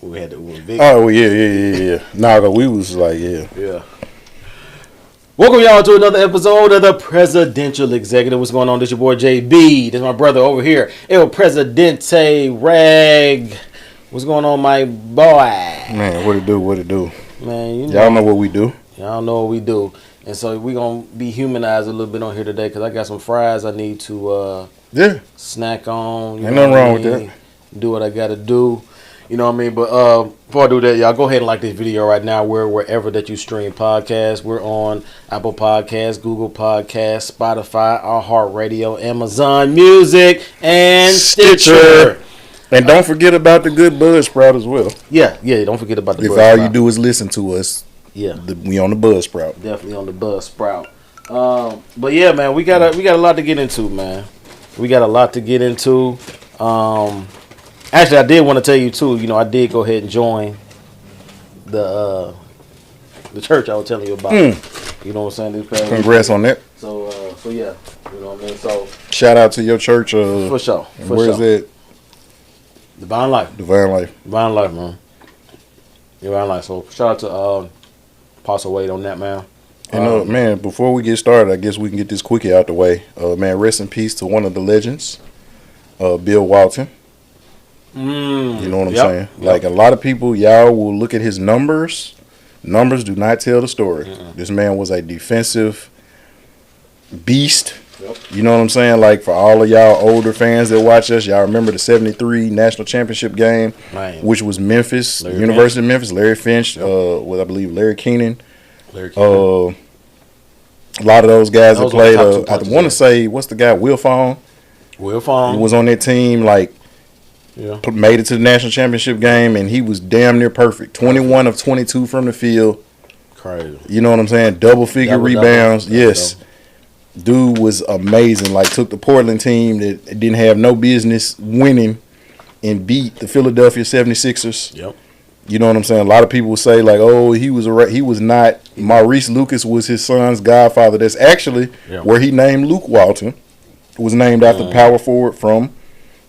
We had to Vic. Oh yeah. Nah, we was like, yeah. Welcome y'all to another episode of the Presidential Executive. What's going on? This your boy JB. This is my brother over here, El Presidente Rag. What's going on, my boy? Man, what it do? Man, y'all know what we do. Y'all know what we do. And so we're going to be humanized a little bit on here today because I got some fries I need to snack on. Ain't nothing wrong with that. Do what I got to do. You know what I mean? But before I do that, y'all go ahead and like this video right now. We're wherever that you stream podcasts. We're on Apple Podcasts, Google Podcasts, Spotify, iHeartRadio, Amazon Music, and Stitcher. And don't forget about the good Buzzsprout as well. Yeah, don't forget about the Buzzsprout. If all you do is listen to us, we on the Buzzsprout. Definitely on the Buzzsprout. But yeah, man, we got a lot to get into, man. We got a lot to get into. Actually, I did want to tell you too. You know, I did go ahead and join the church I was telling you about. You know what I'm saying? Congrats on that. So yeah, you know what I mean. So shout out to your church. For sure. Where is it? Divine Life, man. Divine Life. So shout out to Apostle Wade on that, man. And man, before we get started, I guess we can get this quickie out the way. Man, rest in peace to one of the legends, Bill Walton. You know what I'm saying? Yep. Like a lot of people, y'all will look at his numbers. Numbers do not tell the story. This man was a defensive beast. Yep. You know what I'm saying? Like for all of y'all older fans that watch us, y'all remember the '73 national championship game, which was Memphis, University of Memphis. Larry Finch, with I believe Larry Keenan. A lot of those guys that played. I want to say, what's the guy? Will Fong. He was on that team. Like. Yeah. Made it to the national championship game, and he was damn near perfect. 21 of 22 from the field. Crazy. You know what I'm saying? Double figure rebounds. Yes. Dude was amazing. Like, took the Portland team that didn't have no business winning and beat the Philadelphia 76ers. Yep. You know what I'm saying? A lot of people say, like, oh, he was not. Maurice Lucas was his son's godfather. That's actually where he named Luke Walton. It was named after power forward from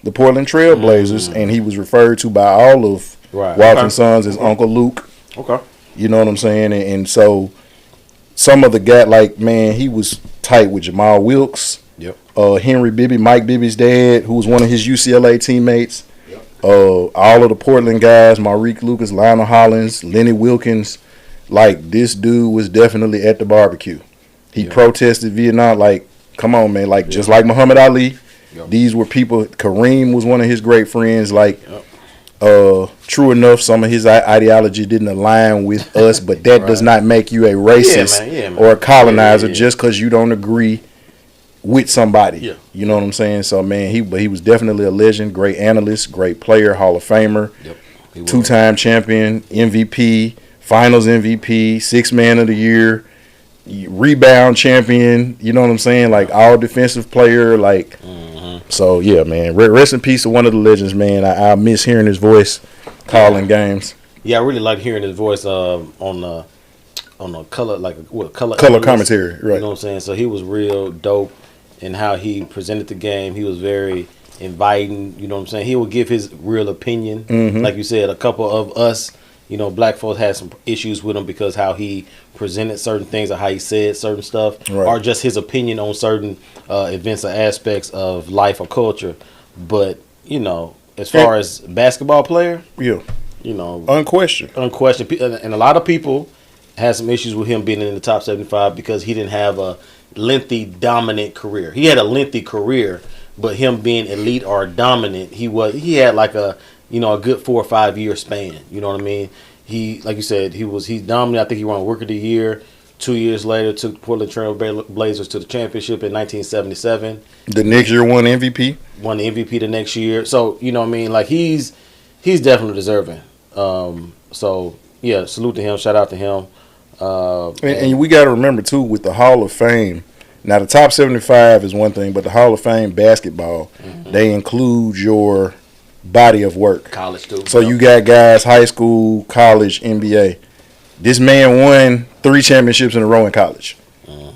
the Portland Trail Blazers, and he was referred to by all of Walton's sons as Uncle Luke. Okay. You know what I'm saying? And so some of the guys, like, man, he was tight with Jamal Wilkes. Yep. Henry Bibby, Mike Bibby's dad, who was one of his UCLA teammates. Yep. All of the Portland guys, Maurice Lucas, Lionel Hollins, Lenny Wilkins. Like, this dude was definitely at the barbecue. He protested Vietnam. Like, come on, man. Like, just like Muhammad Ali. Yep. These were people. Kareem was one of his great friends. Like, true enough, some of his ideology didn't align with us, but that does not make you a racist or a colonizer just because you don't agree with somebody. Yeah. You know what I'm saying? So, man, he was definitely a legend, great analyst, great player, Hall of Famer, two-time champion, MVP, Finals MVP, Sixth Man of the Year, rebound champion. You know what I'm saying? Like, all defensive player, like. So, yeah, man, rest in peace to one of the legends, man. I miss hearing his voice calling games. Yeah, I really like hearing his voice on the color, like color commentary, right? You know what I'm saying? So he was real dope in how he presented the game. He was very inviting. You know what I'm saying? He would give his real opinion. Like you said, a couple of us, you know, black folks had some issues with him because how he presented certain things or how he said certain stuff, or just his opinion on certain events or aspects of life or culture. But, you know, as far as basketball player, you know, unquestioned. And a lot of people had some issues with him being in the top 75 because he didn't have a lengthy dominant career. He had a lengthy career, but him being elite or dominant, he had like a good 4 or 5 year span. You know what I mean? He, like you said, he's dominant. I think he won Worker of the Year. 2 years later, took Portland Trail Blazers to the championship in 1977. The next year won MVP. Won the MVP the next year. So, you know what I mean? Like, he's definitely deserving. So, yeah, salute to him. Shout out to him. And we got to remember, too, with the Hall of Fame, now the top 75 is one thing, but the Hall of Fame basketball, they include your body of work. College, too. So you got guys, high school, college, NBA. This man won 3 championships in a row in college.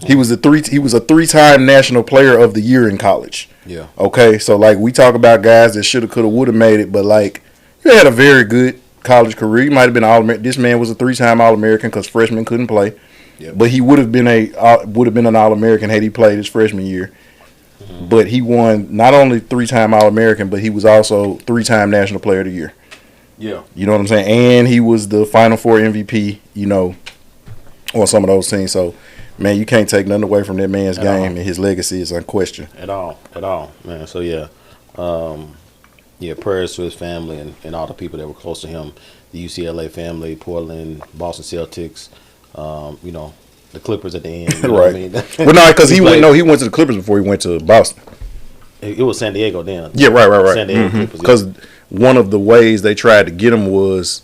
He was a 3-time National Player of the Year in college. Okay, so like we talk about guys that shoulda, coulda, woulda made it, but like you had a very good college career. He might have been All-American. This man was a 3-time All-American because freshmen couldn't play. Yep. But he would have been an All-American had he played his freshman year. Mm-hmm. But he won not only 3-time All-American, but he was also 3-time National Player of the Year. Yeah. You know what I'm saying? And he was the Final Four MVP, you know, on some of those teams. So, man, you can't take nothing away from that man's game, and his legacy is unquestioned. At all, man. So, yeah. Prayers to his family and all the people that were close to him, the UCLA family, Portland, Boston Celtics, you know, the Clippers at the end. You know right. What I mean? Well, no, because he went to the Clippers before he went to Boston. It was San Diego then. Yeah, right. San Diego Clippers. Because one of the ways they tried to get him was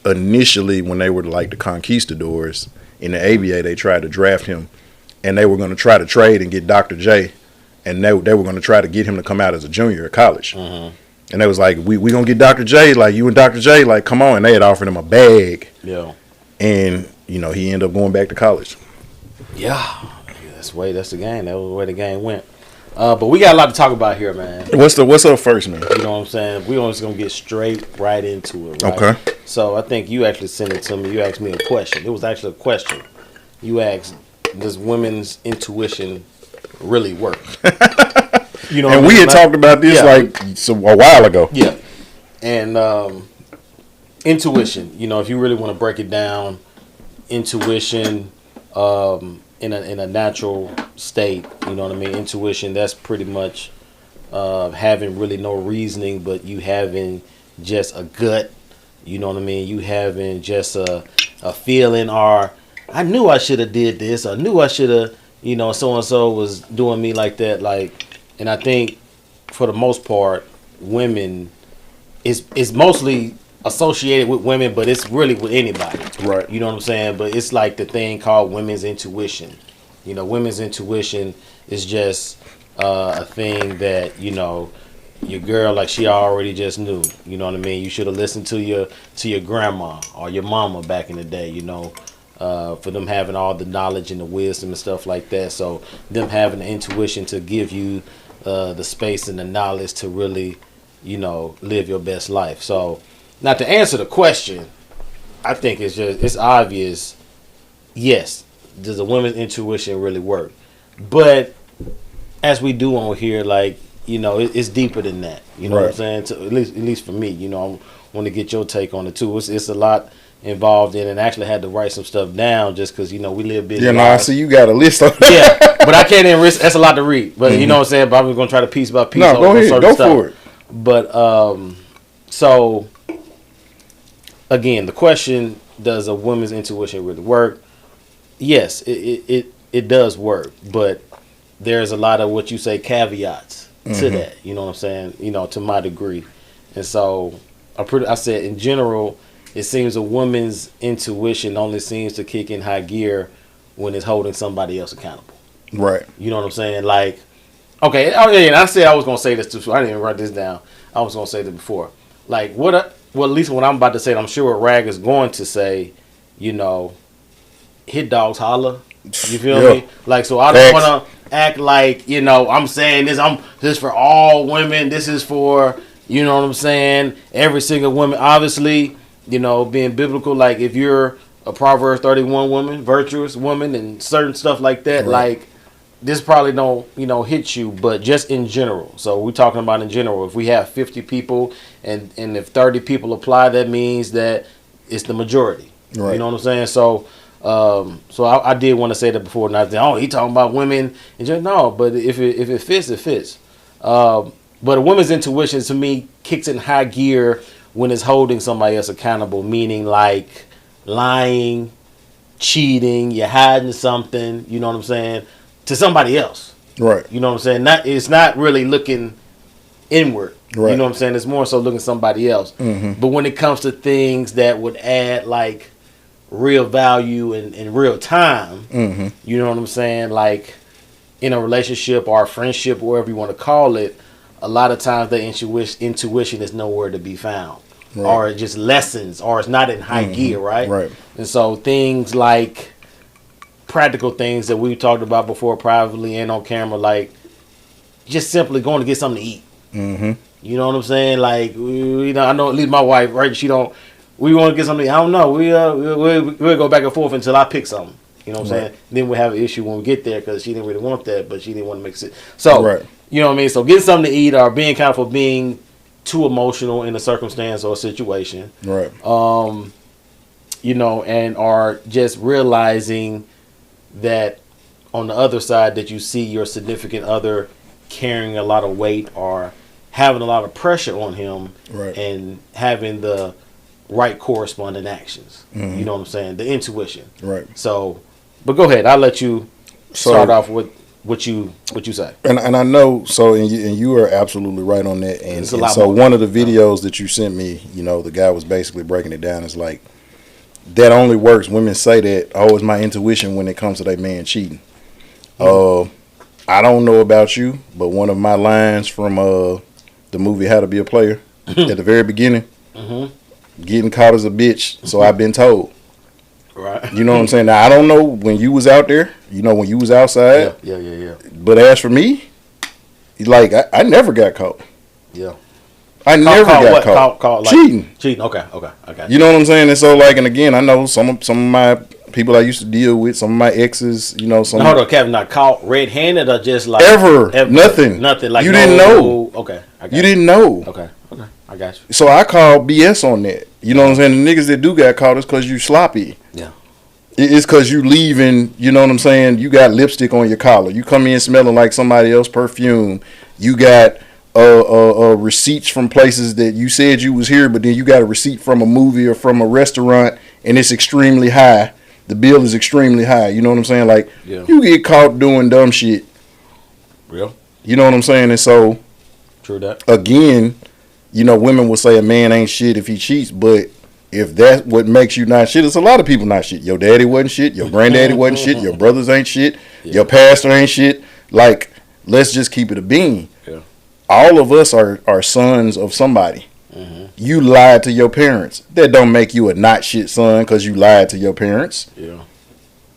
initially when they were like the conquistadors in the ABA, they tried to draft him, and they were going to try to trade and get Dr. J, and they were going to try to get him to come out as a junior at college. Mm-hmm. And they was like, we going to get Dr. J, like you and Dr. J, like come on. And they had offered him a bag. Yeah. And, you know, he ended up going back to college. Yeah. That's the game. That was the way the game went. But we got a lot to talk about here, man. What's up first, man? You know what I'm saying? We're just going to get straight right into it, right? Okay. So I think you actually sent it to me. You asked me a question. It was actually a question. You asked, does women's intuition really work? You know, and we had talked about this a while ago. Yeah. And intuition, you know, if you really want to break it down, intuition in a natural state, you know what I mean? Intuition, that's pretty much having really no reasoning, but you having just a gut, you know what I mean? You having just a feeling, or I knew I should have did this, I knew I should have, you know, so-and-so was doing me like that, like. And I think, for the most part, women is mostly associated with women, but it's really with anybody. Right. You know what I'm saying? But it's like the thing called women's intuition. You know, women's intuition is just a thing that, you know, your girl, like, she already just knew. You know what I mean? You should have listened to your grandma or your mama back in the day, you know. For them having all the knowledge and the wisdom and stuff like that. So them having the intuition to give you the space and the knowledge to really, you know, live your best life. So now to answer the question, I think it's obvious. Yes, does a woman's intuition really work? But as we do on here, like, you know, it's deeper than that. You know what I'm saying? At least for me, you know, I want to get your take on it too. It's a lot involved in, and actually had to write some stuff down just because, you know, we live busy. Yeah, no, I see you got a list of yeah, but I can't even risk. That's a lot to read. But you know what I'm saying. But I'm going to try to piece by piece. No, go ahead, go for it. But so again, the question: does a woman's intuition really work? Yes, it does work, but there's a lot of what you say caveats to that. You know what I'm saying? You know, to my degree, and so I said in general. It seems a woman's intuition only seems to kick in high gear when it's holding somebody else accountable. Right. You know what I'm saying? Like, okay, and I said I was going to say this too, so I didn't even write this down. I was going to say this before. Like, well, at least what I'm about to say, I'm sure what Rag is going to say, you know, hit dogs holler. You feel me? Like, so I don't want to act like, you know, I'm saying this is for all women. This is for, you know what I'm saying, every single woman. Obviously, you know, being biblical, like if you're a Proverbs 31 woman, virtuous woman, and certain stuff like that, like this probably don't, you know, hit you, but just in general. So we're talking about in general. If we have 50 people and if 30 people apply, that means that it's the majority. Right. You know what I'm saying? So I did want to say that before, not that, he talking about women and just no, but if it fits, it fits. But a woman's intuition to me kicks in high gear when it's holding somebody else accountable, meaning like lying, cheating, you're hiding something, you know what I'm saying, to somebody else. Right. You know what I'm saying? It's not really looking inward. Right. You know what I'm saying? It's more so looking at somebody else. Mm-hmm. But when it comes to things that would add like real value and real time, you know what I'm saying? Like in a relationship or a friendship, whatever you want to call it, a lot of times the intuition is nowhere to be found, or it just lessens, or it's not in high gear, right? Right. And so things like practical things that we talked about before, privately and on camera, like just simply going to get something to eat. You know what I'm saying? Like, you know, I know at least my wife, right? She don't we want to get something. I don't know. We'll go back and forth until I pick something. You know what I'm saying? Then we'll have an issue when we get there because she didn't really want that, but she didn't want to make it. So, you know what I mean? So getting something to eat or being careful being too emotional in a circumstance or a situation. Right. You know, and are just realizing that on the other side that you see your significant other carrying a lot of weight or having a lot of pressure on him and having the right corresponding actions. You know what I'm saying? The intuition. Right. So, but go ahead. I'll let you start off with what you say. And I know, and you are absolutely right on that. And so one of the videos that you sent me, you know, the guy was basically breaking it down. It's like, that only works. Women say that, oh, it's my intuition when it comes to that man cheating. I don't know about you, but one of my lines from the movie How to Be a Player at the very beginning, getting caught as a bitch, so I've been told. Right. You know what I'm saying? Now, I don't know when you was out there, you know, when you was outside. Yeah. But as for me, like, I never got caught. Yeah. I never got caught. Caught like cheating. Okay. You know what I'm saying? And so, like, and again, I know some of my people I used to deal with, some of my exes, you know, some. Hold on, Kevin, not caught red-handed or just like ever. Nothing. Like you didn't know. Okay. You didn't know. Okay. I got you. So I call BS on that. You know what I'm saying? The niggas that do got caught is because you sloppy. Yeah. It's because you leaving. You know what I'm saying? You got lipstick on your collar. You come in smelling like somebody else's perfume. You got receipts from places that you said you was here, but then you got a receipt from a movie or from a restaurant, and it's extremely high. The bill is extremely high. You know what I'm saying? Like, you get caught doing dumb shit. Real. You know what I'm saying? And so, true that. Again, you know, women will say a man ain't shit if he cheats, but if that's what makes you not shit, it's a lot of people not shit. Your daddy wasn't shit. Your granddaddy wasn't shit. Your brothers ain't shit. Your pastor ain't shit. Like, let's just keep it a bean. Yeah. All of us are sons of somebody. You lied to your parents. That don't make you a not shit son because you lied to your parents. Yeah.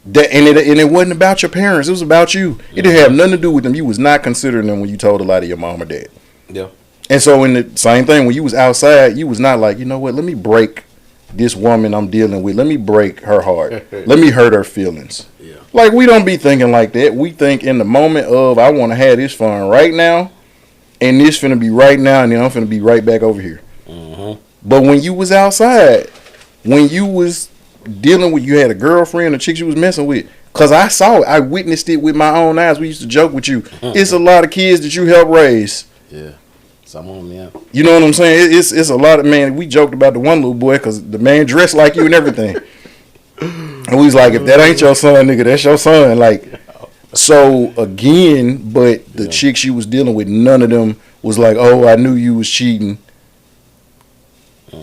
And it wasn't about your parents. It was about you. It didn't have nothing to do with them. You was not considering them when you told a lie to your mom or dad. Yeah. And so in the same thing, when you was outside, you was not like, you know what, let me break this woman I'm dealing with. Let me break her heart. Let me hurt her feelings. Yeah. Like, we don't be thinking like that. We think in the moment of, I want to have this fun right now, and this finna be right now, and then I'm finna be right back over here. But when you was outside, when you was dealing with, you had a girlfriend, a chick you was messing with, because I saw it. I witnessed it with my own eyes. We used to joke with you. It's a lot of kids that you help raise. Yeah. Some of them, yeah. You know what I'm saying? It's a lot of, man, we joked about the one little boy because the man dressed like you and everything. And we was like, if that ain't your son, nigga, that's your son. Like, so again, but the chick she was dealing with, none of them was like, oh, I knew you was cheating.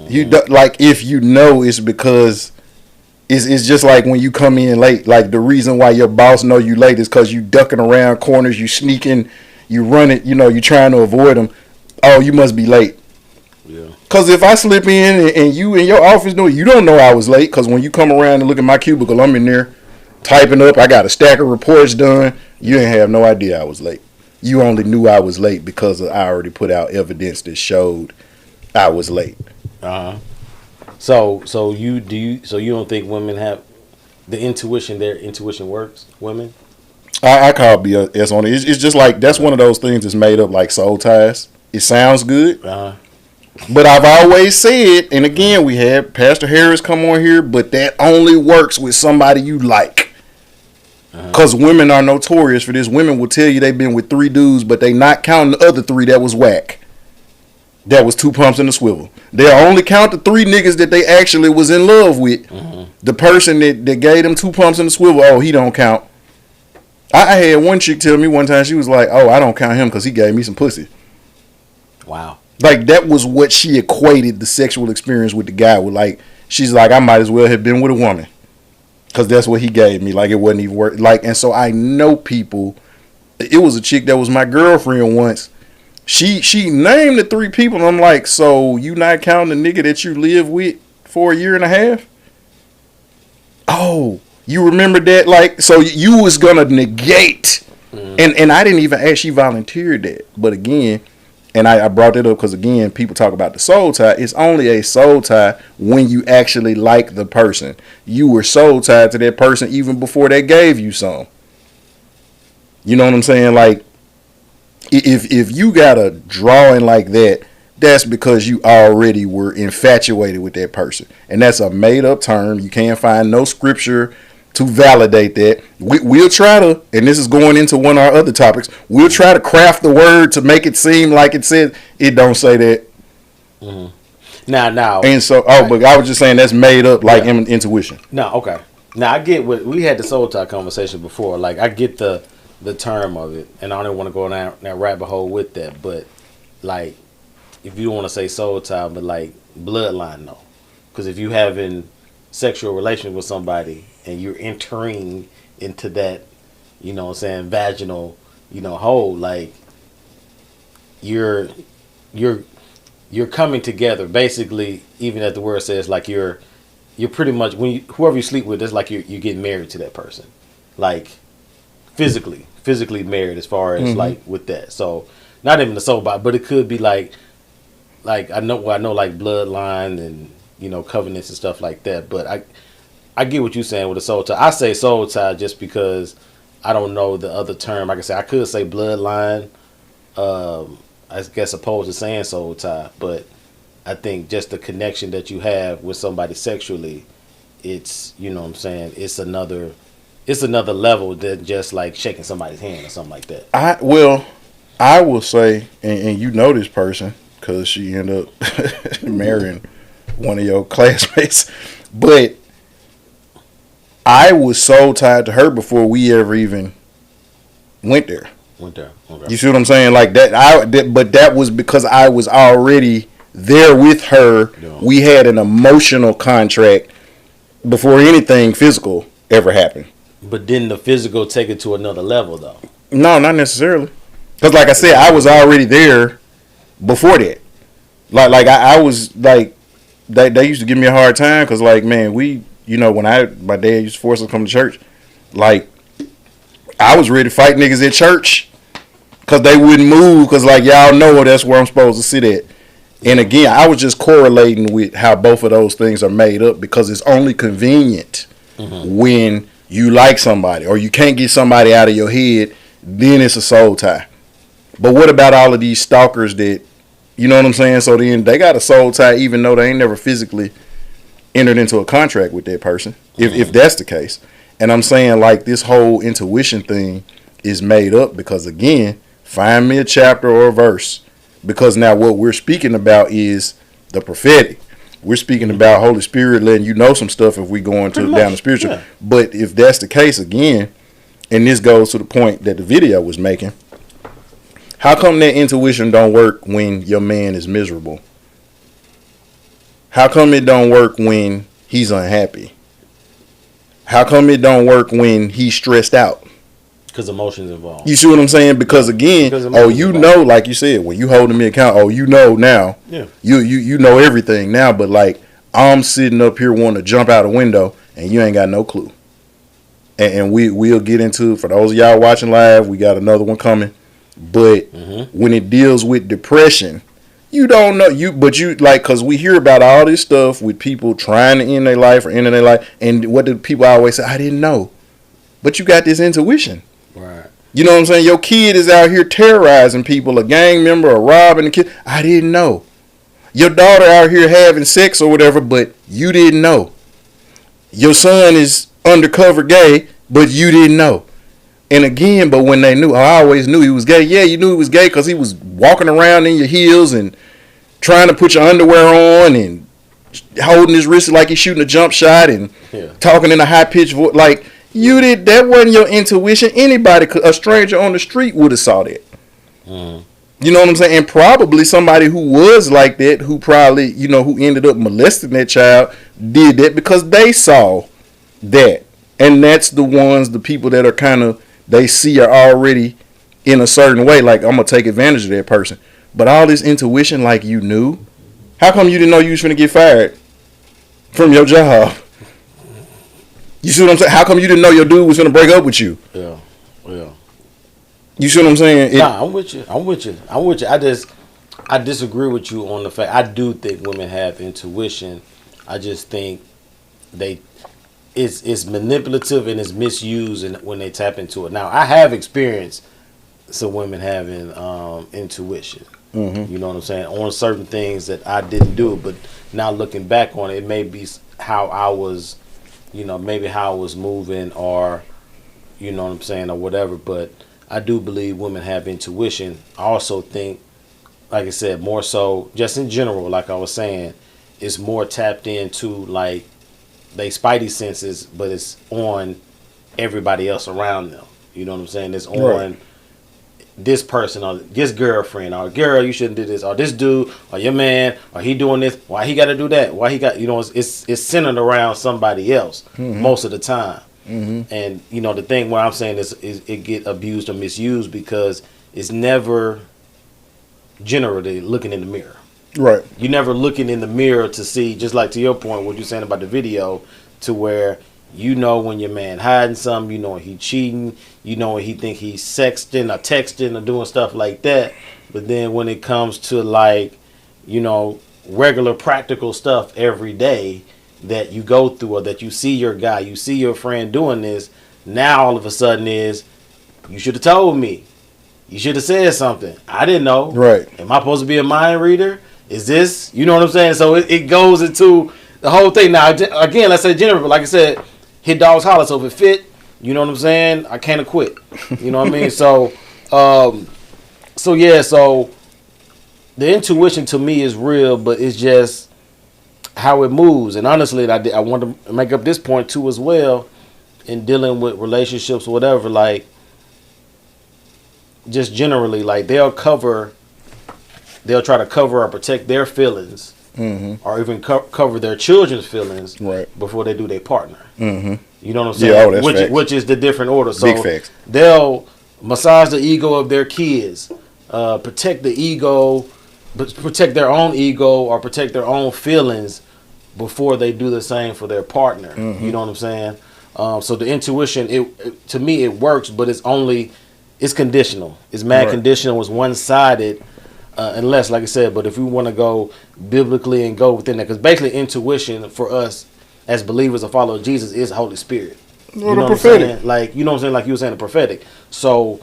You like, if you know, it's because it's just like when you come in late. Like, the reason why your boss know you late is because you ducking around corners, you sneaking, you running, you know, you trying to avoid them. Oh, you must be late. Yeah. Because if I slip in and you in your office know, you don't know I was late. Because when you come around and look at my cubicle, I'm in there typing up. I got a stack of reports done. You ain't have no idea I was late. You only knew I was late because I already put out evidence that showed I was late. So you don't think women have the intuition? Their intuition works. Women. I call BS on it. It's just like, that's one of those things that's made up like soul ties. It sounds good, but I've always said, and again, we had Pastor Harris come on here, but that only works with somebody you like. Because women are notorious for this. Women will tell you they've been with 3 dudes, but they not counting the other 3 that was whack. That was 2 pumps in the swivel. They'll only count the 3 niggas that they actually was in love with. The person that gave them 2 pumps in the swivel, oh, he don't count. I had one chick tell me one time, she was like, oh, I don't count him because he gave me some pussy. Wow. Like, that was what she equated the sexual experience with the guy with. Like, she's like, I might as well have been with a woman because that's what he gave me. Like, it wasn't even worth. Like, and so I know people. It was a chick that was my girlfriend once. She named the 3 people, and I'm like, so you not counting the nigga that you live with for a year and a half? Oh, you remember that? Like, so you was gonna negate, and I didn't even ask. She volunteered that, but again, and I brought it up because, again, people talk about the soul tie. It's only a soul tie when you actually like the person. You were soul tied to that person even before they gave you some. You know what I'm saying? Like, if you got a drawing like that, that's because you already were infatuated with that person. And that's a made-up term. You can't find no scripture to validate that. We'll try to, and this is going into one of our other topics, we'll try to craft the word to make it seem like it says. It don't say that. Mm-hmm. Now. And so, but I was just saying that's made up, like intuition. No, okay. Now, I get what, we had the soul tie conversation before. Like, I get the term of it, and I don't want to go down that rabbit hole with that, but, like, if you don't want to say soul tie, but like bloodline, though. Because if you having sexual relations with somebody and you're entering into that, you know what I'm saying, vaginal, you know, hole, like you're coming together. Basically, even as the word says, like you're pretty much, when whoever you sleep with, it's like you're getting married to that person. Like physically married, as far as like with that. So not even the soul body, but it could be like I know like bloodline and, you know, covenants and stuff like that. But I get what you're saying with the soul tie. I say soul tie just because I don't know the other term. Like I said, I could say bloodline, I guess, opposed to saying soul tie. But I think just the connection that you have with somebody sexually, it's, you know what I'm saying, it's another level than just like shaking somebody's hand or something like that. I will say, and you know this person, because she ended up marrying one of your classmates. But I was so tied to her before we ever even went there. Okay. You see what I'm saying? Like that. But that was because I was already there with her. Yeah. We had an emotional contract before anything physical ever happened. But didn't the physical take it to another level, though? No, not necessarily. Because, like I said, I was already there before that. Like I was like, they used to give me a hard time because, like, man, you know, when my dad used to force us to come to church, like, I was ready to fight niggas at church because they wouldn't move because, like, y'all know that's where I'm supposed to sit at. And again, I was just correlating with how both of those things are made up because it's only convenient when you like somebody or you can't get somebody out of your head, then it's a soul tie. But what about all of these stalkers that, you know what I'm saying? So then they got a soul tie even though they ain't never physically entered into a contract with that person, if that's the case. And I'm saying, like, this whole intuition thing is made up because, again, find me a chapter or a verse. Because now what we're speaking about is the prophetic. We're speaking about Holy Spirit letting you know some stuff if we go into down the spiritual. Yeah. But if that's the case, again, and this goes to the point that the video was making, how come that intuition don't work when your man is miserable? How come it don't work when he's unhappy? How come it don't work when he's stressed out? Because emotions involved. You see what I'm saying? Because again, know, like you said, when you holding me account, you know now. Yeah. You know everything now, but like I'm sitting up here wanting to jump out a window and you ain't got no clue. And we'll get into, for those of y'all watching live, we got another one coming. But when it deals with depression, you don't know because we hear about all this stuff with people trying to end their life or ending their life, and what do people always say? I didn't know, but you got this intuition, right? You know what I'm saying? Your kid is out here terrorizing people, a gang member, or robbing a kid. I didn't know. Your daughter out here having sex or whatever, but you didn't know. Your son is undercover gay, but you didn't know. And again, but when they knew, I always knew he was gay. Yeah, you knew he was gay because he was walking around in your heels and trying to put your underwear on and holding his wrist like he's shooting a jump shot and talking in a high-pitched voice. Like, you did, that wasn't your intuition. Anybody, a stranger on the street would have saw that. You know what I'm saying? And probably somebody who was like that, who probably, you know, who ended up molesting that child, did that because they saw that. And that's the people that are kind of, they see are already in a certain way, like, I'm going to take advantage of that person. But all this intuition, like, you knew. How come you didn't know you was going to get fired from your job? You see what I'm saying? How come you didn't know your dude was going to break up with you? Yeah. You see what I'm saying? I'm with you. I I disagree with you on the fact. I do think women have intuition. I just think it's manipulative and it's misused when they tap into it. Now, I have experienced some women having intuition. You know what I'm saying, on certain things that I didn't do, but now looking back on it, it may be how I was, maybe how I was moving, or you know what I'm saying, or whatever. But I do believe women have intuition. I also think, like I said, more so just in general, like I was saying, it's more tapped into like they spidey senses, but it's on everybody else around them. You know what I'm saying? It's on this person, or this girlfriend, or girl, you shouldn't do this, or this dude, or your man, or he doing this. Why he got to do that? Why he got? It's centered around somebody else most of the time. And the thing what I'm saying is it get abused or misused because it's never generally looking in the mirror. Right. You're never looking in the mirror to see, just like to your point, what you're saying about the video, to where when your man hiding something, when he cheating, when he think he's sexting or texting or doing stuff like that. But then when it comes to like, regular practical stuff every day that you go through, or that you see your guy, you see your friend doing this, now all of a sudden is, you should have told me. You should have said something. I didn't know. Right. Am I supposed to be a mind reader? Is this, you know what I'm saying? So it goes into the whole thing. Now, again, let's say general, but like I said, hit dogs holler. So if it fit, you know what I'm saying? I can't acquit. You know what I mean? So the intuition to me is real, but it's just how it moves. And honestly, I want to make up this point too as well, in dealing with relationships or whatever. Like, just generally, like they'll try to cover or protect their feelings, or even cover their children's feelings before they do their partner. You know what I'm saying? Yeah, which is the different order. So big facts. They'll massage the ego of their kids, protect the ego, protect their own ego, or protect their own feelings before they do the same for their partner. You know what I'm saying? So the intuition, to me, it works, but it's conditional. It's mad conditional. It's one-sided, unless, like I said, but if we want to go biblically and go within that, because basically intuition for us as believers or followers of Jesus is Holy Spirit. You know what I'm saying? Like, you know what I'm saying? Like you were saying, the prophetic. So,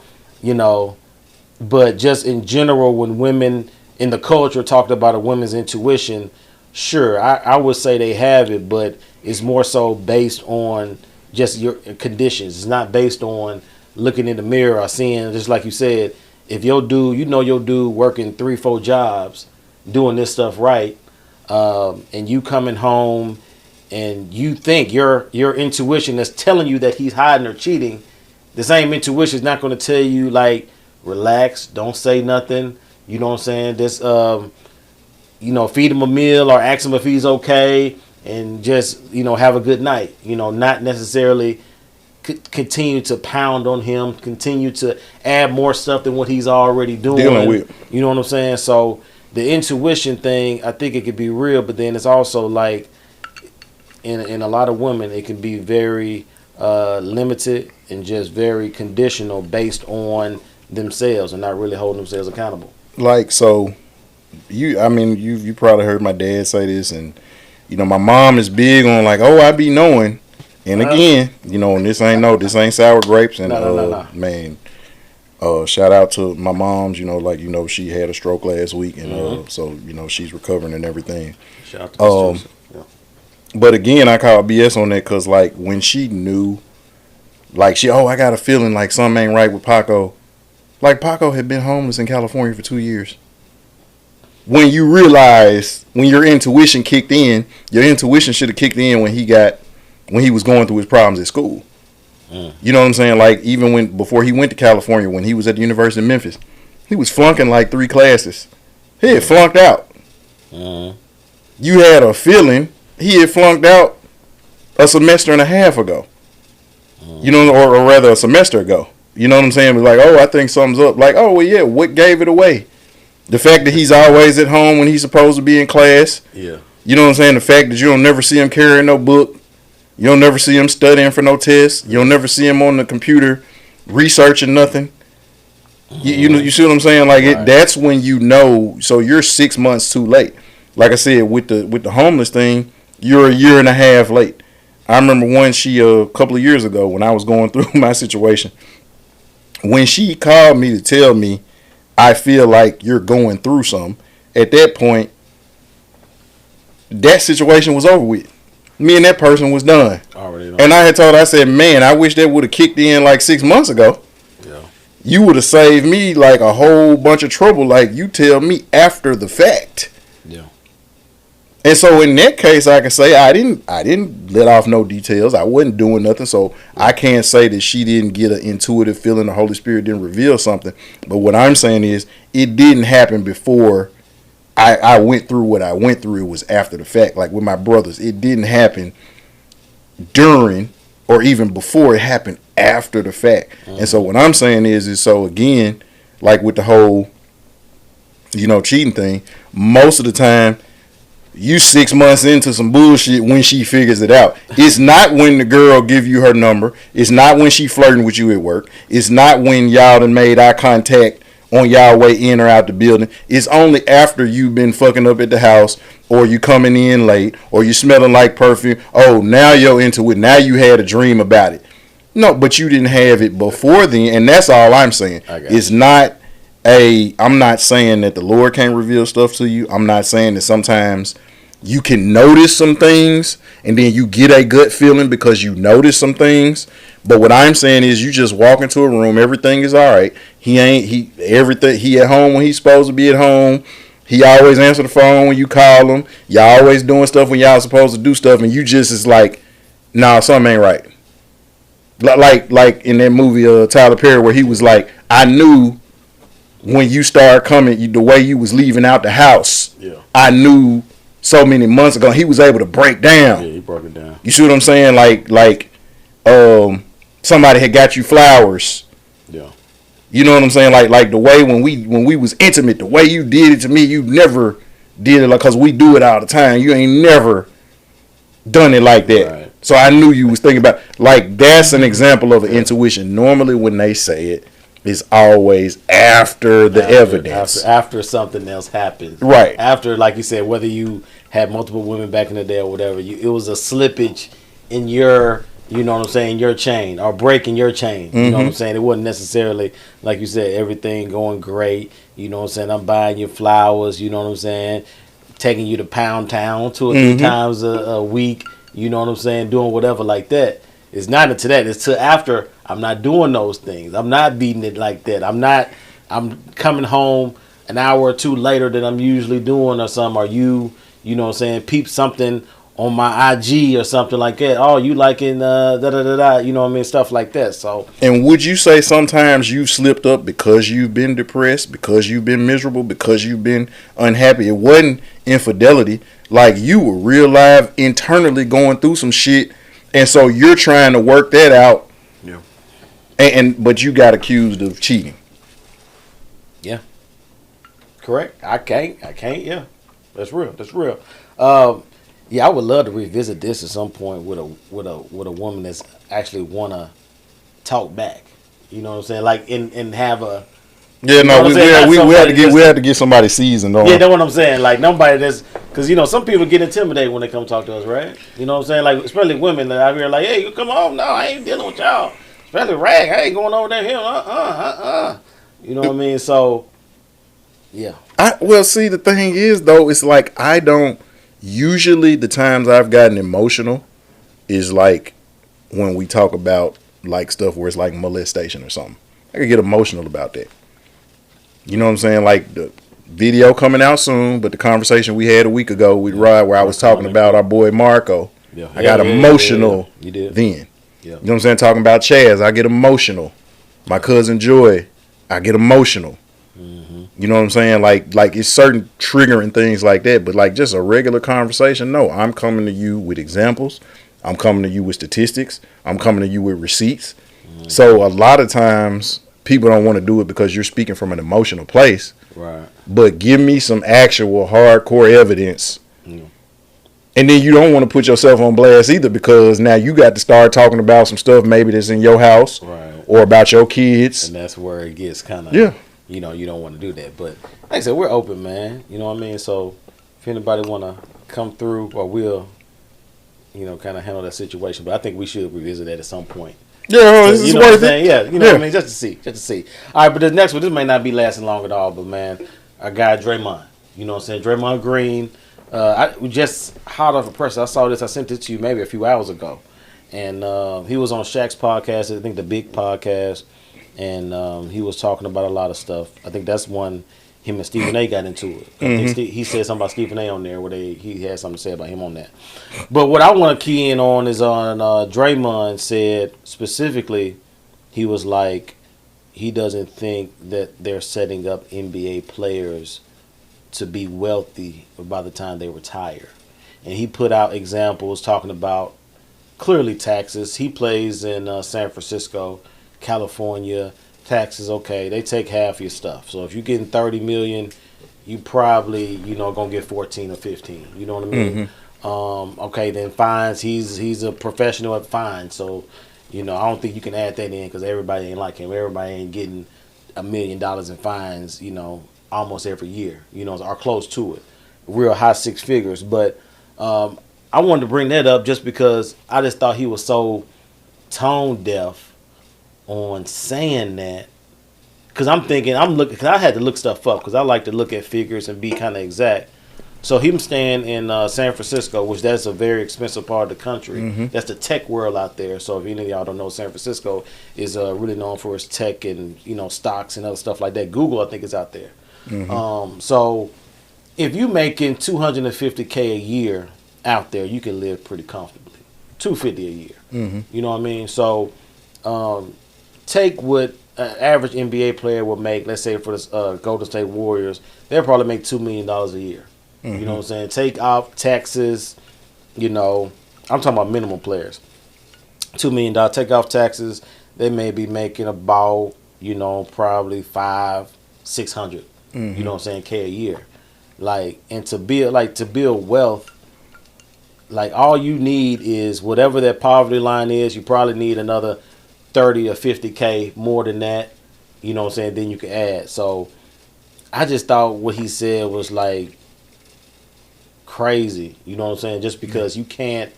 but just in general, when women in the culture talked about a woman's intuition, sure, I would say they have it, but it's more so based on just your conditions. It's not based on looking in the mirror or seeing, just like you said, if your dude, your dude working 3-4 jobs, doing this stuff right, and you coming home and you think your intuition is telling you that he's hiding or cheating, the same intuition is not going to tell you, like, relax, don't say nothing. You know what I'm saying? Just, feed him a meal or ask him if he's okay, and just, have a good night. Not necessarily continue to pound on him, continue to add more stuff than what he's already doing. Dealing with. You know what I'm saying? So the intuition thing, I think it could be real, but then it's also like, in a lot of women, it can be very limited and just very conditional based on themselves and not really holding themselves accountable. Like, so you probably heard my dad say this, and my mom is big on like, I be knowing, and again, and this ain't sour grapes, and man, shout out to my mom's, she had a stroke last week, and so she's recovering and everything. Shout out to yeah. But again, I call BS on that because like when she knew, like I got a feeling like something ain't right with Paco. Like, Paco had been homeless in California for 2 years. When you realize, when your intuition kicked in, your intuition should have kicked in when he was going through his problems at school. You know what I'm saying? Like, even before he went to California, when he was at the University of Memphis, he was flunking like 3 classes. He had flunked out. You had a feeling he had flunked out a semester and a half ago. Or rather a semester ago. You know what I'm saying? It was like, I think something's up. Like, well, yeah, what gave it away? The fact that he's always at home when he's supposed to be in class. Yeah. You know what I'm saying? The fact that you don't never see him carrying no book. You don't never see him studying for no tests. You don't never see him on the computer researching nothing. You see what I'm saying? Like that's when you know. So you're 6 months too late. Like I said, with the homeless thing, you're a year and a half late. I remember a couple of years ago when I was going through my situation, when she called me to tell me, I feel like you're going through something. At that point, that situation was over with. Me and that person was done. Already done. And I had told her, I said, man, I wish that would have kicked in like 6 months ago. Yeah. You would have saved me like a whole bunch of trouble. Like you tell me after the fact. Yeah. And so in that case, I can say I didn't let off no details. I wasn't doing nothing. So I can't say that she didn't get an intuitive feeling. The Holy Spirit didn't reveal something. But what I'm saying is it didn't happen before I went through what I went through. It was after the fact. Like with my brothers, it didn't happen during or even before. It happened after the fact. Mm-hmm. And so what I'm saying is so again, like with the whole, cheating thing, most of the time, you 6 months into some bullshit when she figures it out. It's not when the girl give you her number. It's not when she flirting with you at work. It's not when y'all done made eye contact on y'all way in or out the building. It's only after you've been fucking up at the house, or you coming in late, or you smelling like perfume. Oh, now you're into it. Now you had a dream about it. No, but you didn't have it before then, and that's all I'm saying. It's not I'm not saying that the Lord can't reveal stuff to you. I'm not saying that sometimes you can notice some things and then you get a gut feeling because you notice some things. But what I'm saying is you just walk into a room, everything is all right. He at home when he's supposed to be at home. He always answer the phone when you call him. Y'all always doing stuff when y'all supposed to do stuff, and you just is like, nah, something ain't right. Like in that movie Tyler Perry where he was like, I knew when you started coming, the way you was leaving out the house. Yeah. I knew so many months ago. He was able to break down. Yeah, he broke it down. You see what I'm saying? Like somebody had got you flowers. Yeah. You know what I'm saying? Like the way when we was intimate, the way you did it to me, you never did it because we do it all the time. You ain't never done it like that. Right. So I knew you was thinking about, like, that's an example of an intuition. Normally when they say it, it's always after the evidence. After something else happens. Right. After, like you said, whether you had multiple women back in the day or whatever, it was a slippage in your, you know what I'm saying, your chain, or breaking your chain. You know what I'm saying? It wasn't necessarily, like you said, everything going great. You know what I'm saying? I'm buying you flowers, you know what I'm saying? Taking you to Pound Town 2 or 3 times a week. You know what I'm saying? Doing whatever like that. It's not until that. It's till after I'm not doing those things. I'm not beating it like that. I'm coming home an hour or two later than I'm usually doing or something. Or you know what I'm saying, peep something on my IG or something like that. Oh, you liking da-da-da-da, you know what I mean? Stuff like that. So. And would you say sometimes you've slipped up because you've been depressed, because you've been miserable, because you've been unhappy? It wasn't infidelity. Like, you were real live internally going through some shit, and so you're trying to work that out. Yeah. But you got accused of cheating. Yeah. Correct. I can't. Yeah. That's real. Yeah, I would love to revisit this at some point with a woman that's actually wanna talk back. You know what I'm saying? Like and have a. Yeah, no, we had to get somebody seasoned on. Yeah, that's what I'm saying. Like, nobody that's, because some people get intimidated when they come talk to us, right? You know what I'm saying? Like, especially women that out here like, hey, you come home? No, I ain't dealing with y'all. Especially Rag, I ain't going over there. You know what I mean? So, yeah. Well, see, the thing is though, it's like I don't. Usually, the times I've gotten emotional is like when we talk about like stuff where it's like molestation or something. I could get emotional about that. You know what I'm saying? Like the video coming out soon, but the conversation we had a week ago with Rod where I was talking about our boy Marco. Yeah. I got emotional You did. then. Yeah. You know what I'm saying? Talking about Chaz, I get emotional. My cousin Joy, I get emotional. Mm-hmm. You know what I'm saying? Like it's certain triggering things like that, but like just a regular conversation, no. I'm coming to you with examples. I'm coming to you with statistics. I'm coming to you with receipts. Mm-hmm. So a lot of times people don't want to do it because you're speaking from an emotional place. Right. But give me some actual hardcore evidence. Mm. And then you don't want to put yourself on blast either, because now you got to start talking about some stuff maybe that's in your house. Right. or about your kids. And that's where it gets kind of, you don't want to do that. But like I said, we're open, man. You know what I mean? So if anybody want to come through, or we'll, kind of handle that situation. But I think we should revisit that at some point. Yeah, this is worth it. Yeah, what I mean? Just to see. All right, but the next one, this may not be lasting long at all, but man, our guy Draymond. You know what I'm saying? Draymond Green. I just hot off the press. I saw this. I sent it to you maybe a few hours ago. And he was on Shaq's podcast, I think the Big Podcast, and he was talking about a lot of stuff. I think that's one him and Stephen A. got into it. I think he said something about Stephen A. on there where he had something to say about him on that. But what I want to key in on is on Draymond said specifically, he was like, he doesn't think that they're setting up NBA players to be wealthy by the time they retire. And he put out examples talking about clearly taxes. He plays in San Francisco, California. Taxes, okay, they take half your stuff. So if you're getting $30 million, you probably, gonna get 14 or 15. You know what I mean? Okay, then fines. He's a professional at fines. So, I don't think you can add that in because everybody ain't like him. Everybody ain't getting $1 million in fines, almost every year, or close to it. Real high six figures. But I wanted to bring that up just because I just thought he was so tone deaf on saying that, because because I had to look stuff up because I like to look at figures and be kind of exact. So him staying in San Francisco, which that's a very expensive part of the country. That's the tech world out there. So if any of y'all don't know, San Francisco is really known for its tech and stocks and other stuff like that. Google, I think, is out there. So if you making $250K a year out there, you can live pretty comfortably. $250 a year. You know what I mean? So take what an average NBA player will make, let's say for the Golden State Warriors, they'll probably make $2 million a year. You know what I'm saying? Take off taxes, I'm talking about minimum players. $2 million, take off taxes, they may be making about, probably $500-600, you know what I'm saying, K a year. And to build wealth, all you need is whatever that poverty line is, you probably need another 30 or 50K more than that, you know what I'm saying, then you can add. So I just thought what he said was crazy, you know what I'm saying, just because you can't,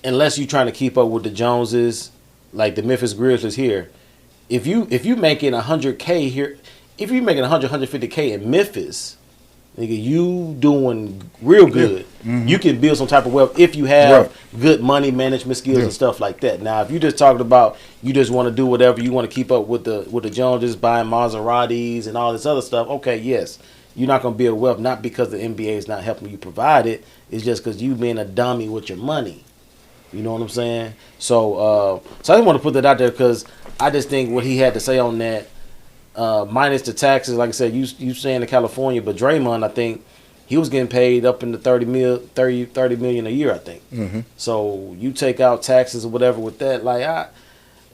unless you're trying to keep up with the Joneses, like the Memphis Grizzlies here, if you making 100K here, if you're making 150K in Memphis, nigga, you doing real good. You can build some type of wealth if you have good money management skills and stuff like that. Now, if you just talked about you just want to do whatever, you want to keep up with the Joneses, buying Maseratis and all this other stuff, okay, yes, you're not going to build wealth, not because the NBA is not helping you provide it. It's just because you being a dummy with your money. You know what I'm saying? So I just want to put that out there because I just think what he had to say on that, minus the taxes, like I said, you saying in California, but Draymond, I think he was getting paid up in the $30 million a year, I think. So you take out taxes or whatever with that,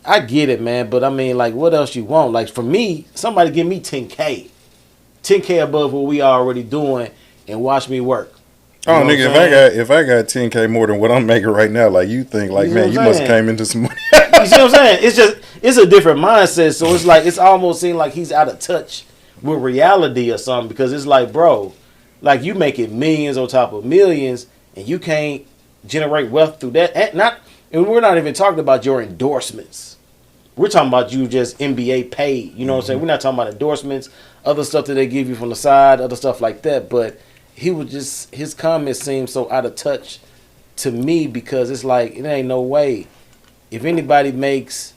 I get it, man. But I mean, what else you want? For me, somebody give me 10K above what we already doing, and watch me work. You nigga, if I got 10K more than what I'm making right now, you think man, you must have came into some money. You see what I'm saying? It's a different mindset. So it's almost seemed like he's out of touch with reality or something, because it's bro, you making millions on top of millions and you can't generate wealth through that. And we're not even talking about your endorsements. We're talking about you just NBA paid. You know what I'm saying? We're not talking about endorsements, other stuff that they give you from the side, other stuff like that. But his comments seem so out of touch to me, because it's it ain't no way. If anybody makes,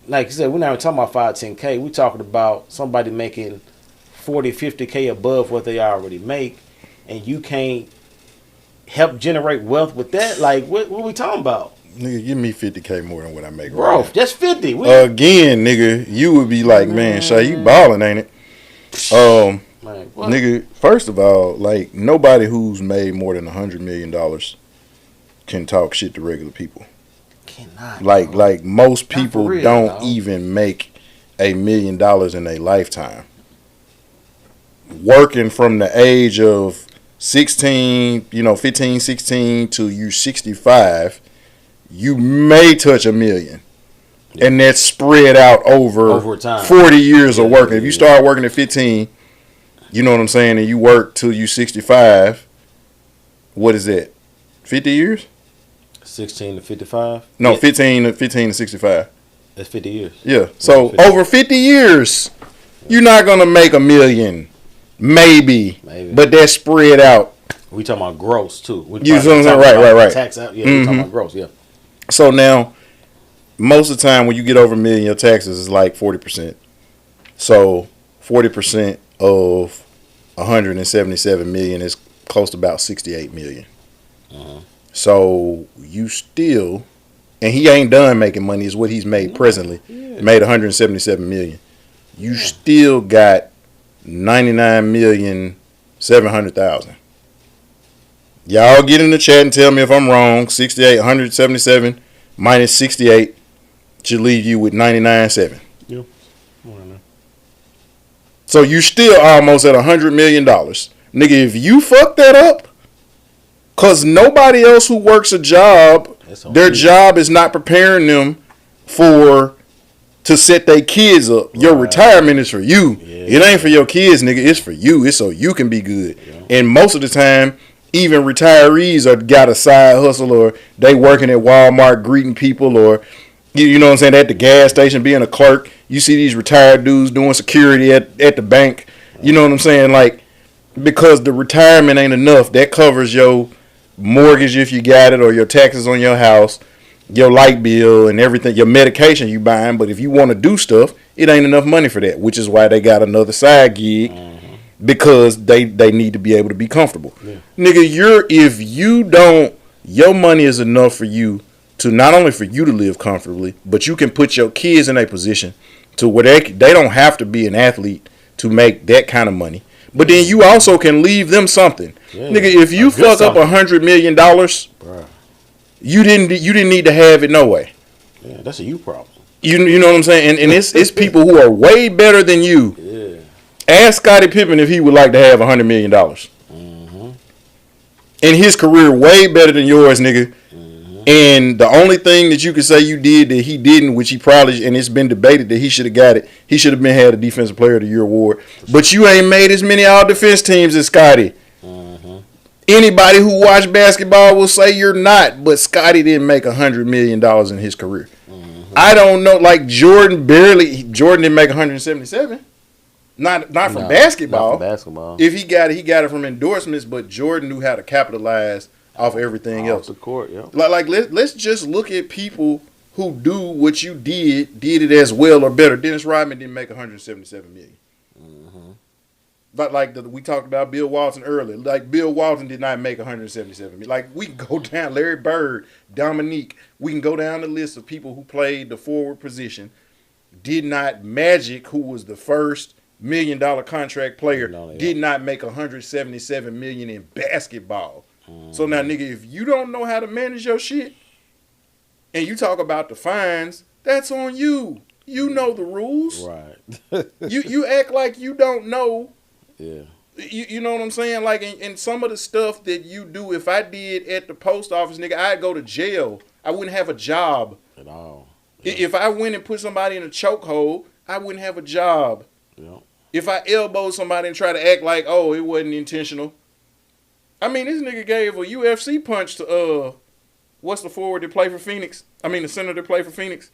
like you said, we're not even talking about 5-10K. We're talking about somebody making 40-50K above what they already make, and you can't help generate wealth with that. What are we talking about? Nigga, give me 50K more than what I make bro, right now. That's 50. Again, nigga, you would be like, man, Shay, you balling, ain't it? Nigga, first of all, nobody who's made more than $100 million can talk shit to regular people. Cannot. Most people don't even make $1 million in their lifetime. Working from the age of 16, 15, 16 to you 65, you may touch $1 million. and that's spread out over time. 40 years of working. If you start working at 15, you know what I'm saying, and you work till you 65, what is that? 50 years? 16 to 55? No, 15 to 65. That's 50 years. Yeah. So over 50 years, you're not gonna make $1 million, maybe. But that's spread out. We talking about gross too. You know what I'm saying? Right. Tax out. Yeah, we talking about gross. Yeah. So now, most of the time when you get over $1 million, your taxes is like 40%. So 40% of 177 million is close to about 68 million. So you still, and he ain't done making money, is what he's made presently. Made 177 million. You still got 99,700,000. Y'all get in the chat and tell me if I'm wrong. 68, 177 minus 68 should leave you with 99.7. Yeah. So you still almost at $100 million. Nigga, if you fuck that up, because nobody else who works a job, their job is not preparing them to set their kids up. Your retirement is for you. It ain't for your kids, nigga. It's for you. It's so you can be good. And most of the time, even retirees got a side hustle, or they working at Walmart greeting people, or you know what I'm saying, at the gas station being a clerk. You see these retired dudes doing security at the bank. You know what I'm saying? Like, because the retirement ain't enough. That covers your mortgage if you got it, or your taxes on your house, your light bill and everything, your medication you buying. But if you want to do stuff, it ain't enough money for that, which is why they got another side gig, because they need to be able to be comfortable. Nigga, if you don't, your money is enough for you to not only for you to live comfortably, but you can put your kids in a position to where they don't have to be an athlete to make that kind of money. But then you also can leave them something. Nigga, if you fuck up $100 million, you didn't need to have it no way. Yeah, that's a you problem. You know what I'm saying? And it's people who are way better than you. Ask Scottie Pippen if he would like to have $100 million. In his career, way better than yours, nigga. And the only thing that you could say you did that he didn't, which he probably, and it's been debated that he should have got it, he should have had a Defensive Player of the Year award. But you ain't made as many all-defense teams as Scottie. Anybody who watched basketball will say you're not, but Scottie didn't make $100 million in his career. I don't know, like Jordan didn't make 177. Not from basketball. Not from basketball. If he got it from endorsements, but Jordan knew how to capitalize off everything else. The court, yeah. Like let's just look at people who do what you did it as well or better. Dennis Rodman didn't make 177 million. But we talked about Bill Walton earlier. Like, Bill Walton did not make 177 million. Like, we can go down Larry Bird, Dominique. We can go down the list of people who played the forward position. Magic, who was the first $1 million contract player, did not make 177 million in basketball. So now, nigga, if you don't know how to manage your shit, and you talk about the fines, that's on you. You know the rules. Right. you act like you don't know. Yeah. You know what I'm saying? Like, in some of the stuff that you do, if I did at the post office, nigga, I'd go to jail. I wouldn't have a job. At all. Yeah. If I went and put somebody in a chokehold, I wouldn't have a job. Yeah. If I elbowed somebody and try to act like, oh, it wasn't intentional. I mean, this nigga gave a UFC punch to, what's the forward that play for Phoenix? I mean, the center that play for Phoenix?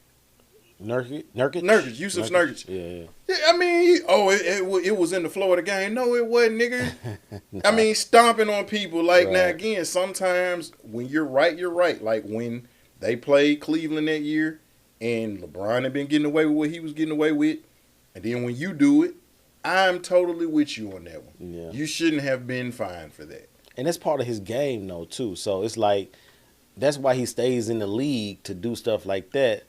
Nurkic? Yusuf Nurkic. Yeah. I mean, it was in the flow of the game. No, it wasn't, nigga. I mean, stomping on people. Like, now, again, sometimes when you're right, you're right. Like, when they played Cleveland that year and LeBron had been getting away with what he was getting away with, and then when you do it, I'm totally with you on that one. Yeah. You shouldn't have been fined for that. And that's part of his game, though, too. So it's like, that's why he stays in the league, to do stuff like that,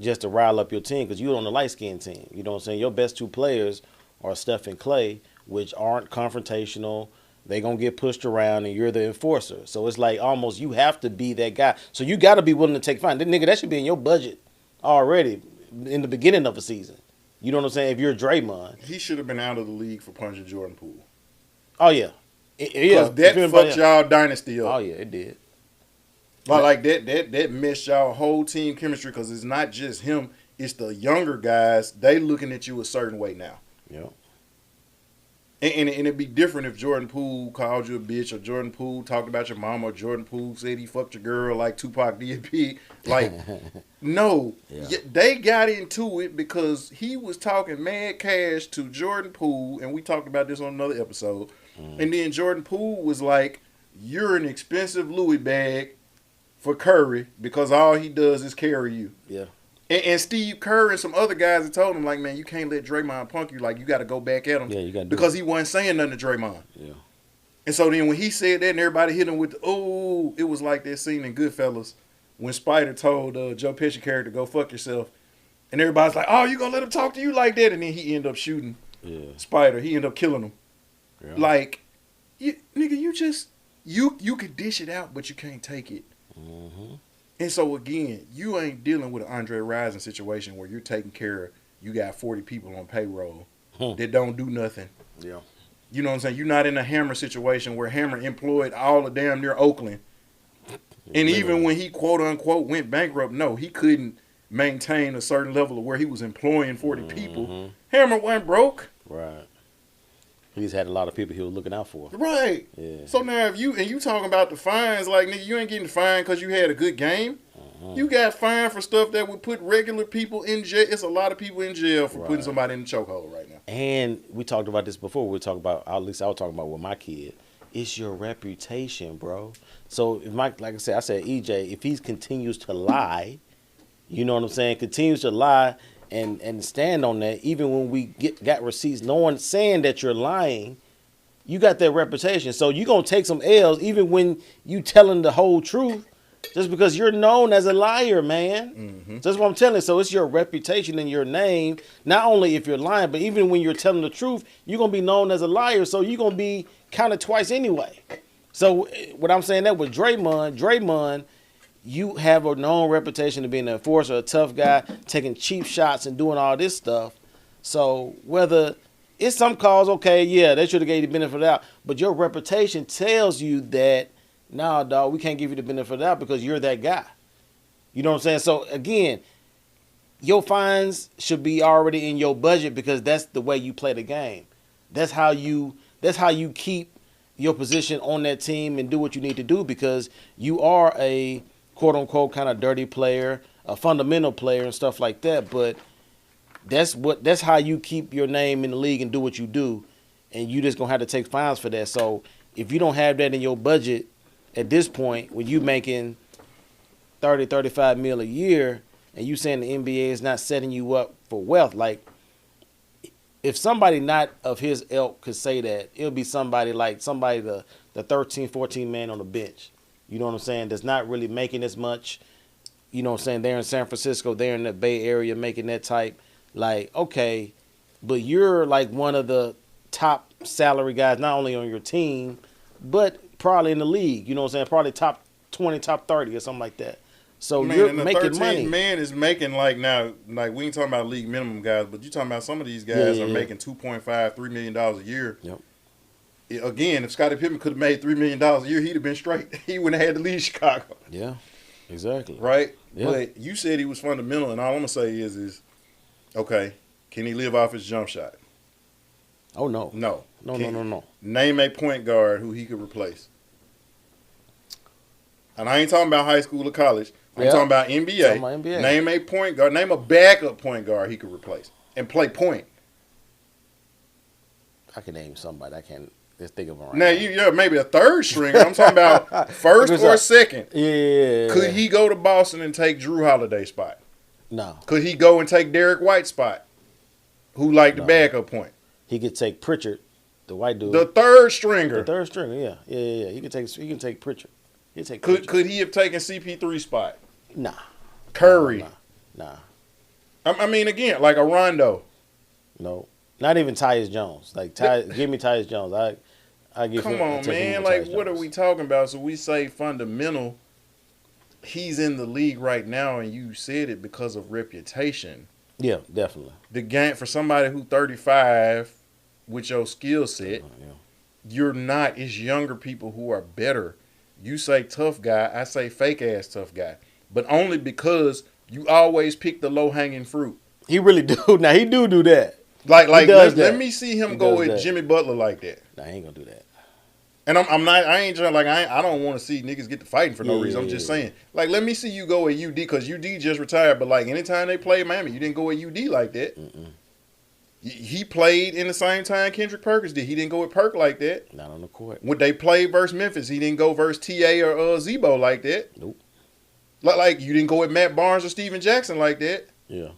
just to rile up your team, because you're on the light-skinned team. You know what I'm saying? Your best two players are Steph and Clay, which aren't confrontational. They're going to get pushed around, and you're the enforcer. So it's like, almost, you have to be that guy. So you got to be willing to take fine. Nigga, that should be in your budget already in the beginning of a season. You know what I'm saying? If you're Draymond. He should have been out of the league for punching Jordan Poole. Oh, yeah. Because that fucked y'all dynasty up. Oh, yeah, it did. Like that messed y'all whole team chemistry because it's not just him. It's the younger guys. They looking at you a certain way now. Yeah. And it'd be different if Jordan Poole called you a bitch, or Jordan Poole talked about your mom, or Jordan Poole said he fucked your girl like Tupac did. Like, no, they got into it because he was talking mad cash to Jordan Poole, and we talked about this on another episode. And then Jordan Poole was like, "You're an expensive Louis bag for Curry because all he does is carry you." Yeah. And Steve Kerr and some other guys had told him, like, man, you can't let Draymond punk you. Like, you got to go back at him. Yeah, you got to because he wasn't saying nothing to Draymond. Yeah. And so then when he said that and everybody hit him with it was like that scene in Goodfellas when Spider told Joe Pesci character, go fuck yourself. And everybody's like, oh, you going to let him talk to you like that? And then he ended up shooting Spider. He ended up killing him. Yeah. Like, nigga, you could dish it out, but you can't take it. Mm-hmm. And so, again, you ain't dealing with an Andre Rison situation where you're taking care of, you got 40 people on payroll that don't do nothing. Yeah. You know what I'm saying? You're not in a Hammer situation where Hammer employed all of damn near Oakland. And even when he, quote, unquote, went bankrupt, no, he couldn't maintain a certain level of where he was employing 40 people. Hammer wasn't broke. Right. He just had a lot of people he was looking out for. Right. Yeah. So now if you talking about the fines, like, nigga, you ain't getting fined because you had a good game. You got fined for stuff that would put regular people in jail. It's a lot of people in jail for putting somebody in the chokehold right now. And we talked about this before. We talked about, at least I was talking about with my kid. It's your reputation, bro. So if like I said EJ, if he continues to lie, you know what I'm saying, continues to lie and stand on that, even when we got receipts, no one saying that you're lying, you got that reputation. So you're going to take some L's even when you telling the whole truth, just because you're known as a liar, man. Mm-hmm. That's what I'm telling you. So it's your reputation and your name, not only if you're lying, but even when you're telling the truth, you're going to be known as a liar. So you're going to be counted twice anyway. So what I'm saying that with Draymond, you have a known reputation of being an enforcer, a tough guy, taking cheap shots and doing all this stuff. So whether it's some calls, okay, yeah, they should have gave you the benefit of the doubt, but your reputation tells you that, nah, dog, we can't give you the benefit of the doubt because you're that guy. You know what I'm saying? So again, your fines should be already in your budget because that's the way you play the game. That's how you keep your position on that team and do what you need to do because you are a quote-unquote kind of dirty player, a fundamental player and stuff like that, but that's how you keep your name in the league and do what you do, and you just going to have to take fines for that. So if you don't have that in your budget at this point, when you making 30, 35 mil a year and you saying the NBA is not setting you up for wealth, like if somebody not of his ilk could say that, it'll be somebody the 13, 14 man on the bench. You know what I'm saying? That's not really making as much. You know what I'm saying? They're in San Francisco. They're in the Bay Area making that type. Like, okay, but you're like one of the top salary guys, not only on your team, but probably in the league. You know what I'm saying? Probably top 20, top 30 or something like that. So man, you're making money. Man is making like now, like we ain't talking about league minimum guys, but you talking about some of these guys are making $2.5, $3 million a year. Yep. Again, if Scottie Pippen could have made $3 million a year, he'd have been straight. He wouldn't have had to leave Chicago. Yeah, exactly. Right? Yeah. But you said he was fundamental, and all I'm going to say is, okay, can he live off his jump shot? Oh, no. No. No. Name a point guard who he could replace. And I ain't talking about high school or college. I'm talking about NBA. Name a point guard. Name a backup point guard he could replace and play point. I can name somebody. I can't just think of him right now. You're maybe a third stringer. I'm talking about first or second. Yeah. Could he go to Boston and take Drew Holiday's spot? No. Could he go and take Derek White's spot? Who the backup point? He could take Pritchard, the white dude. The third stringer. Yeah. He can take Pritchard. Could he have taken CP3's spot? Nah. Curry. Nah. I mean, again, like a Rondo. No. Not even Tyus Jones. Give me Tyus Jones. I give. Come on, man. Like, what are we talking about? So we say fundamental. He's in the league right now, and you said it because of reputation. Yeah, definitely. The game for somebody who's 35 with your skill set, you're not. It's younger people who are better. You say tough guy, I say fake ass tough guy. But only because you always pick the low hanging fruit. He really do. Now he do that. Like let me see him go with Jimmy Butler like that. Nah, he ain't gonna do that. And I ain't trying, like, I don't want to see niggas get to fighting for no reason. I'm just saying, like, let me see you go at UD, because UD just retired. But like, anytime they play Miami, you didn't go at UD like that. He played in the same time Kendrick Perkins did. He didn't go with Perk like that. Not on the court. When they played versus Memphis, he didn't go versus TA or Zebo like that. Nope. Like you didn't go with Matt Barnes or Steven Jackson like that. Yeah.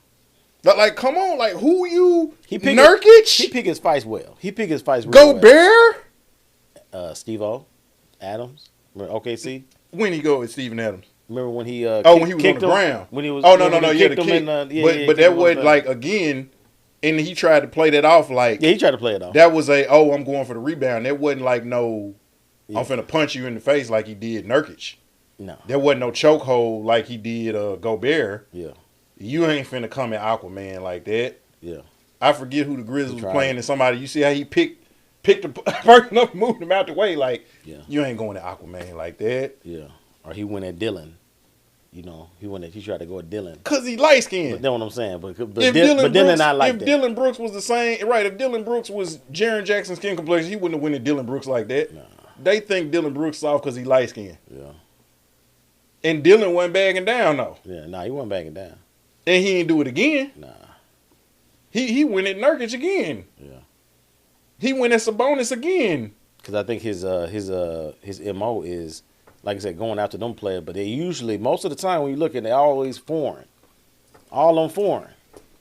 Like, come on, like, who you? Nurkic? He pick his fights well. He pick his fights real Gobert? Well. Steve-O, Adams, remember OKC? When he go with Steven Adams? Remember when he when he was on the ground? When he was no, yeah, the kick. But that was like, again, and he tried to play that off like, yeah, he tried to play it off. That was I'm going for the rebound. That wasn't like I'm finna punch you in the face like he did Nurkic. No, there wasn't no chokehold like he did Gobert. Yeah, you ain't finna come at Aquaman like that. Yeah, I forget who the Grizzlies was playing, and somebody, you see how he picked the person up, moved him out the way. Like, you ain't going to Aquaman like that. Yeah, or he went at Dylan. You know, he tried to go at Dylan because he light skinned. But that's what I'm saying. But Dylan not like that. If Dylan Brooks was the same, right? If Dylan Brooks was Jaren Jackson's skin complexion, he wouldn't have went at Dylan Brooks like that. Nah. They think Dylan Brooks soft because he light skinned. Yeah. And Dylan wasn't backing down though. Yeah, he wasn't backing down. And he ain't do it again. Nah. He went at Nurkic again. Yeah. He went at Sabonis again. Because I think his MO is, like I said, going after them players, but they usually, most of the time when you look at it, they're always foreign. All on foreign.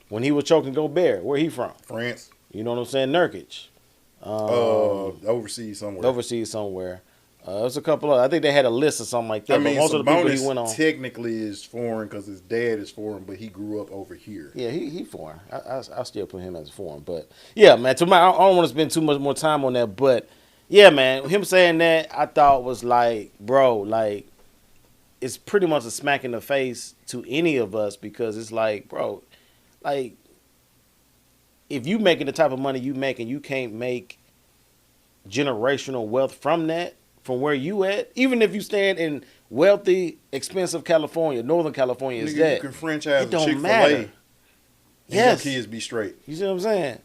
When he was choking Gobert, where he from? France. You know what I'm saying? Nurkic. Overseas somewhere. There's a couple of, I think they had a list or something like that. I mean, but most of the people he went on technically is foreign because his dad is foreign, but he grew up over here. Yeah, he foreign. I still put him as foreign, but yeah, man. I don't want to spend too much more time on that, but yeah, man. Him saying that, I thought was like, bro, like it's pretty much a smack in the face to any of us because it's like, bro, like if you making the type of money you make and you can't make generational wealth from that. From where you at, even if you stand in wealthy, expensive California, Northern California, is that you can franchise it don't Chick-fil-A matter. Yes, your kids be straight. You see what I'm saying?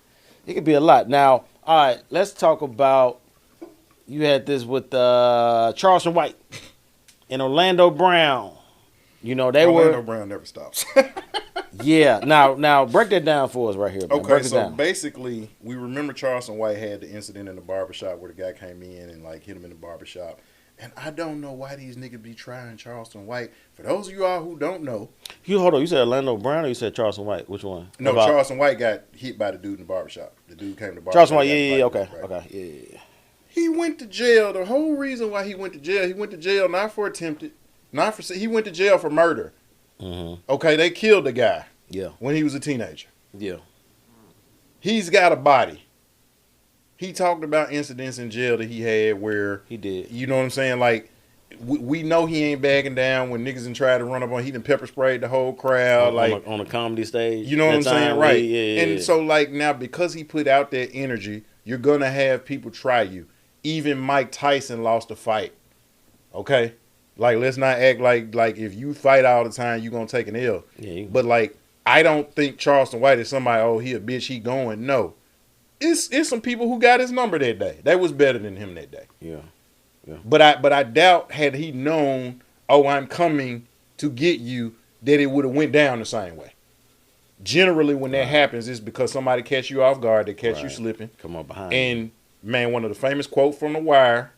It could be a lot. Now, all right, let's talk about. You had this with Charleston White and Orlando Brown. You know Orlando Brown never stops. Yeah. Now break that down for us right here. Man. Okay, so basically, we remember Charleston White had the incident in the barbershop where the guy came in and like hit him in the barbershop. And I don't know why these niggas be trying Charleston White. For those of you all who don't know. Hold on, you said Orlando Brown or you said Charleston White? Which one? No, Charleston White got hit by the dude in the barbershop. The dude came to the barbershop. Charleston White, yeah, okay. Right? Okay, yeah. He went to jail. The whole reason why he went to jail not for attempted, he went to jail for murder. Mm-hmm. Okay, they killed the guy. Yeah. When he was a teenager. Yeah. He's got a body. He talked about incidents in jail that he had where he did. You know what I'm saying? Like we know he ain't backing down when niggas and tried to run up on. He done pepper sprayed the whole crowd on a comedy stage. You know what I'm saying? Right. Yeah. And so like now because he put out that energy, you're gonna have people try you. Even Mike Tyson lost a fight. Okay? Like let's not act like if you fight all the time, you're gonna take an L. Yeah. But like I don't think Charleston White is somebody, he a bitch, he going. No. It's some people who got his number that day. They was better than him that day. Yeah. Yeah. But I doubt had he known, I'm coming to get you, that it would have went down the same way. Generally when that happens, it's because somebody catch you off guard, they catch you slipping. Come on behind. And man, one of the famous quotes from The Wire,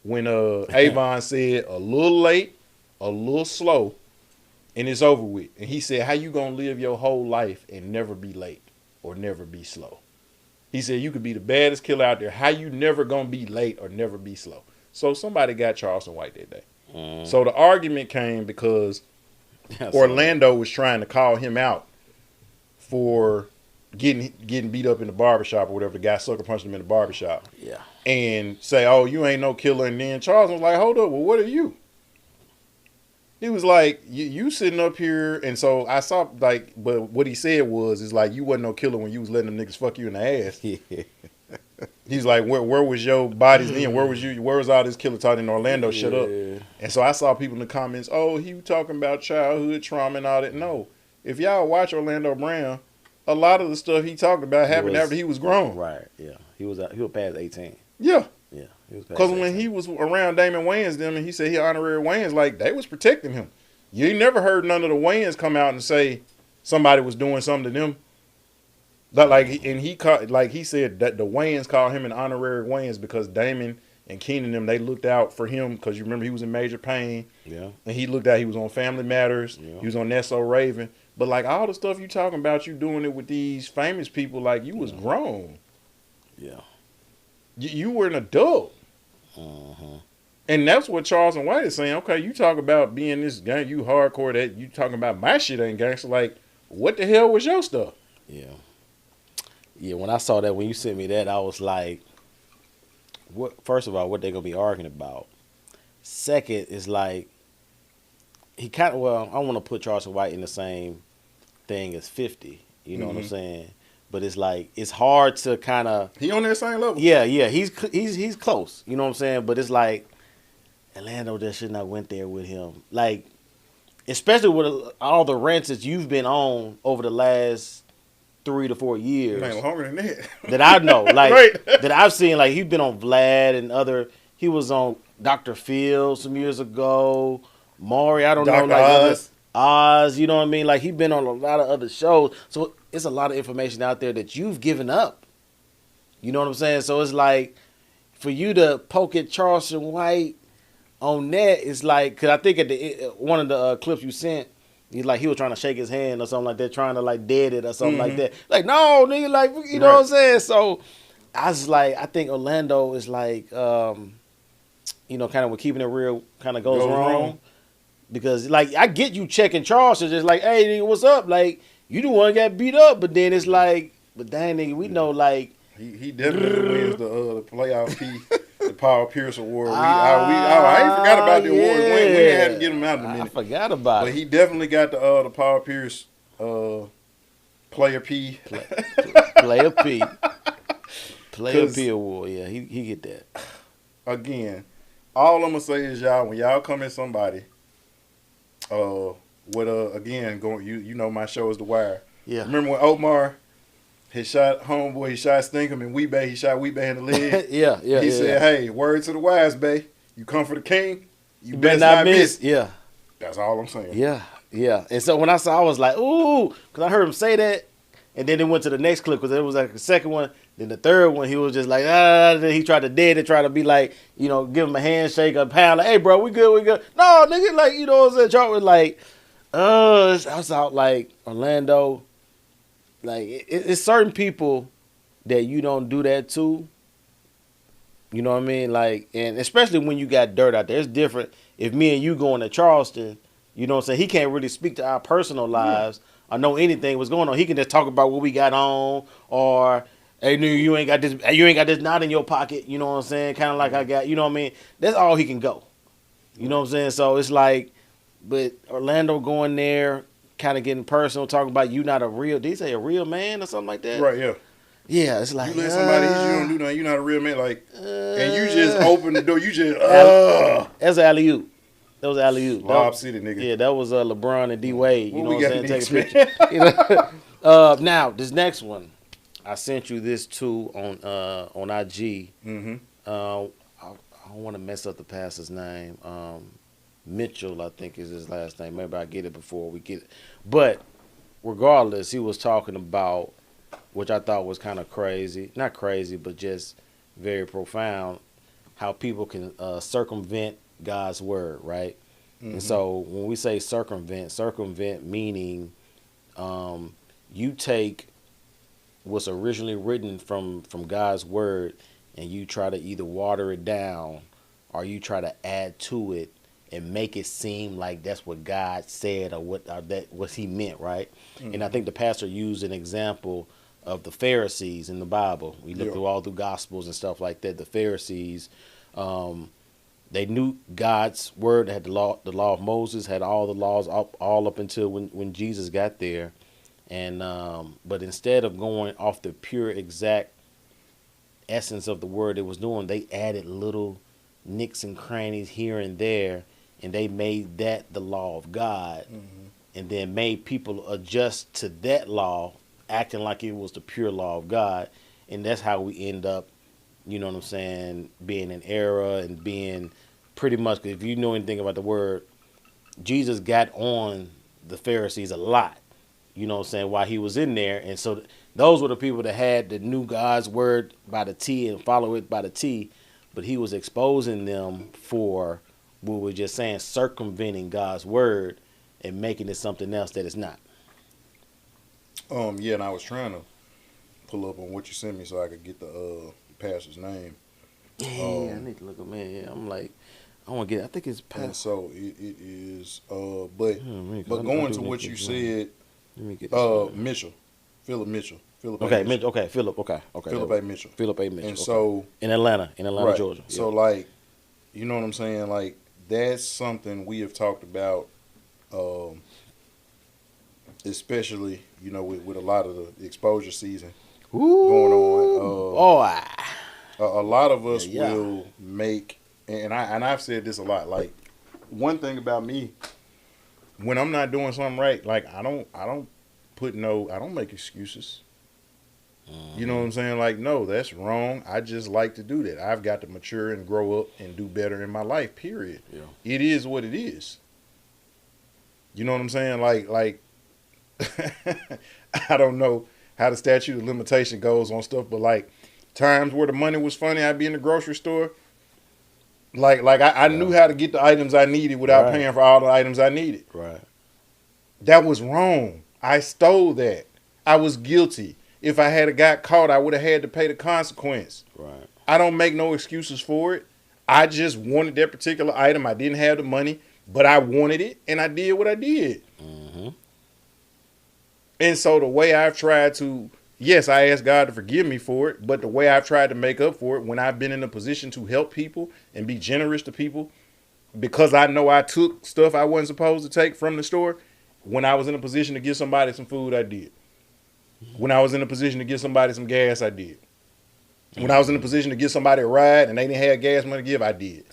when Avon said, a little late, a little slow, and it's over with. And he said, how you gonna live your whole life and never be late or never be slow? He said, you could be the baddest killer out there. How you never gonna be late or never be slow? So somebody got Charleston White that day. So the argument came because Orlando was trying to call him out for getting beat up in the barbershop or whatever. The guy sucker punched him in the barbershop. Yeah. And say, you ain't no killer. And then Charleston was like, hold up, well, what are you? He was like, you sitting up here, and so I saw, like, but what he said is like, you wasn't no killer when you was letting them niggas fuck you in the ass. Yeah. He's like, where was your bodies then? Where was you? Where was all this killer talk in Orlando? Shut up. And so I saw people in the comments, oh, he was talking about childhood trauma and all that. No. If y'all watch Orlando Brown, a lot of the stuff he talked about happened after he was grown. Right, yeah. He was past 18. Yeah. Yeah. Because when he was around Damon Wayans them and he said he honorary Wayans, like, they was protecting him. You ain't never heard none of the Wayans come out and say somebody was doing something to them. He said that the Wayans called him an honorary Wayans because Damon and Keenan them, they looked out for him because you remember he was in major pain. Yeah. And he looked out, he was on Family Matters. Yeah. He was on That's So Raven. But like all the stuff you talking about, you doing it with these famous people, like you was grown. Yeah. You were an adult. And that's what Charleston White is saying. Okay, you talk about being this gang, you hardcore, that you talking about my shit ain't gangster. Like, what the hell was your stuff? Yeah. Yeah, when I saw that, when you sent me that, I was like, what? First of all, what they gonna be arguing about? Second is like, he kind of, well, I want to put Charleston White in the same thing as 50. You know what I'm saying? But it's like, it's hard to kind of. He on that same level. Yeah, he's close. You know what I'm saying? But it's like, Orlando just should not went there with him. Like, especially with all the rants that you've been on over the last 3 to 4 years. Man, longer than that. That I know, like right. that I've seen. Like, he's been on Vlad and other. He was on Dr. Phil some years ago. Maury, I don't know, like Oz. You know what I mean? Like, he's been on a lot of other shows. So it's a lot of information out there that you've given up. You know what I'm saying? So it's like, for you to poke at Charleston White on that, it's like, because I think at the one of the clips you sent, he was trying to shake his hand or something like that, trying to like dead it or something like that. Like, no, nigga, like, you know what I'm saying? So I was like, I think Orlando is like, you know, kind of with keeping it real kind of goes wrong. Because, like, I get you checking Charleston, just like, hey, nigga, what's up? Like, you the one got beat up, but then it's like, but dang, nigga, we know, like. He definitely wins the playoff P, the Paul Pierce Award. I ain't forgot about the award. We ain't had to get him out in a minute. I forgot about it. But he definitely got the Paul Pierce Player P. Player P. Player P Award, yeah, he get that. Again, all I'm going to say is, y'all, when y'all come at somebody, again, you know my show is The Wire. Yeah. Remember when Omar... He shot homeboy, he shot Stinkham, and he shot Weebay in the leg. yeah. He said, hey, word to the wise, bae. You come for the king, you best not miss. Yeah. That's all I'm saying. Yeah. And so when I saw, I was like, ooh, because I heard him say that. And then it went to the next clip, because it was like the second one. Then the third one, he was just like, Then he tried to dead it, try to be like, you know, give him a handshake, a pound. Like, hey, bro, we good. No, nigga, like, you know what I'm saying? Charles was like, I was out like Orlando. Like, it's certain people that you don't do that to. You know what I mean? Like, and especially when you got dirt out there. It's different if me and you going to Charleston, you know what I'm saying? He can't really speak to our personal lives or know anything what's going on. He can just talk about what we got on, or, hey, nigga, you ain't got this knot in your pocket, you know what I'm saying? Kind of like I got, you know what I mean? That's all he can go. You know what I'm saying? So it's like, but Orlando going there, kind of getting personal, talking about you not a real, did he say a real man or something like that? Right, yeah. Yeah, it's like, you let somebody hit you, don't do nothing, you're not a real man, like, and you just open the door, you just, That's an alley-oop. That was alley-oop. Lob City, nigga. Yeah, that was LeBron and D-Wade, you know what I'm saying? Take a picture. Now, this next one, I sent you this too on IG. I don't want to mess up the pastor's name. Mitchell, I think is his last name. Maybe I get it before we get it. But regardless, he was talking about, which I thought was kind of crazy. Not crazy, but just very profound, how people can circumvent God's word, right? And so when we say circumvent meaning you take what's originally written from God's word and you try to either water it down or you try to add to it and make it seem like that's what God said or what he meant, right? And I think the pastor used an example of the Pharisees in the Bible. We look through Gospels and stuff like that. The Pharisees, they knew God's word, had the law of Moses, had all the laws all up until when Jesus got there. And but instead of going off the pure exact essence of the word it was doing. They added little nicks and crannies here and there, and they made that the law of God, and then made people adjust to that law, acting like it was the pure law of God, and that's how we end up, you know what I'm saying, being in error and being pretty much, if you know anything about the word, Jesus got on the Pharisees a lot, you know what I'm saying, while he was in there. And so those were the people that had that knew God's word by the T and follow it by the T, but he was exposing them for what we're just saying, circumventing God's word and making it something else that it's not. Yeah, and I was trying to pull up on what you sent me so I could get the pastor's name. Yeah, I need to look at man. I'm like, I want to get. I think it's pastor. And so it is. But going to what you said, let me get Mitchell, Philip Mitchell. Philip okay, Mitchell. Okay, Philip. Okay. Philip A. Mitchell. Philip A. Mitchell. And so in Atlanta, right. Georgia. Yeah. So like, you know what I'm saying? Like that's something we have talked about, especially with a lot of the exposure season going on. A lot of us will make, and I've said this a lot. Like one thing about me, when I'm not doing something right, like I don't make excuses. You know what I'm saying? Like, no, that's wrong. I just like to do that. I've got to mature and grow up and do better in my life, period. Yeah. It is what it is. You know what I'm saying? Like I don't know how the statute of limitation goes on stuff, but like times where the money was funny, I'd be in the grocery store. Like I knew how to get the items I needed without paying for all the items I needed. Right. That was wrong. I stole that. I was guilty. If I had got caught, I would have had to pay the consequence. Right. I don't make no excuses for it. I just wanted that particular item. I didn't have the money, but I wanted it, and I did what I did. Mm-hmm. And so the way I've tried to, yes, I asked God to forgive me for it, but the way I've tried to make up for it when I've been in a position to help people and be generous to people, because I know I took stuff I wasn't supposed to take from the store, when I was in a position to give somebody some food, I did. When I was in a position to give somebody some gas, I did. When I was in a position to give somebody a ride and they didn't have gas money to give, I did.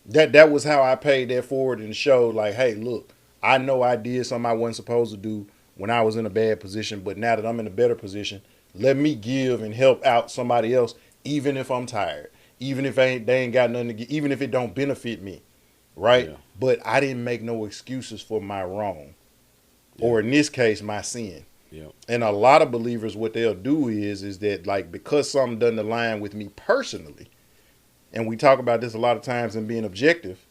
That was how I paid that forward and showed like, hey, look, I know I did something I wasn't supposed to do when I was in a bad position, but now that I'm in a better position, let me give and help out somebody else, even if I'm tired, even if they ain't got nothing to give, even if it don't benefit me, right? Yeah. But I didn't make no excuses for my wrong, or in this case, my sin. Yeah. And a lot of believers, what they'll do is that like because something doesn't align with me personally, and we talk about this a lot of times in being objective,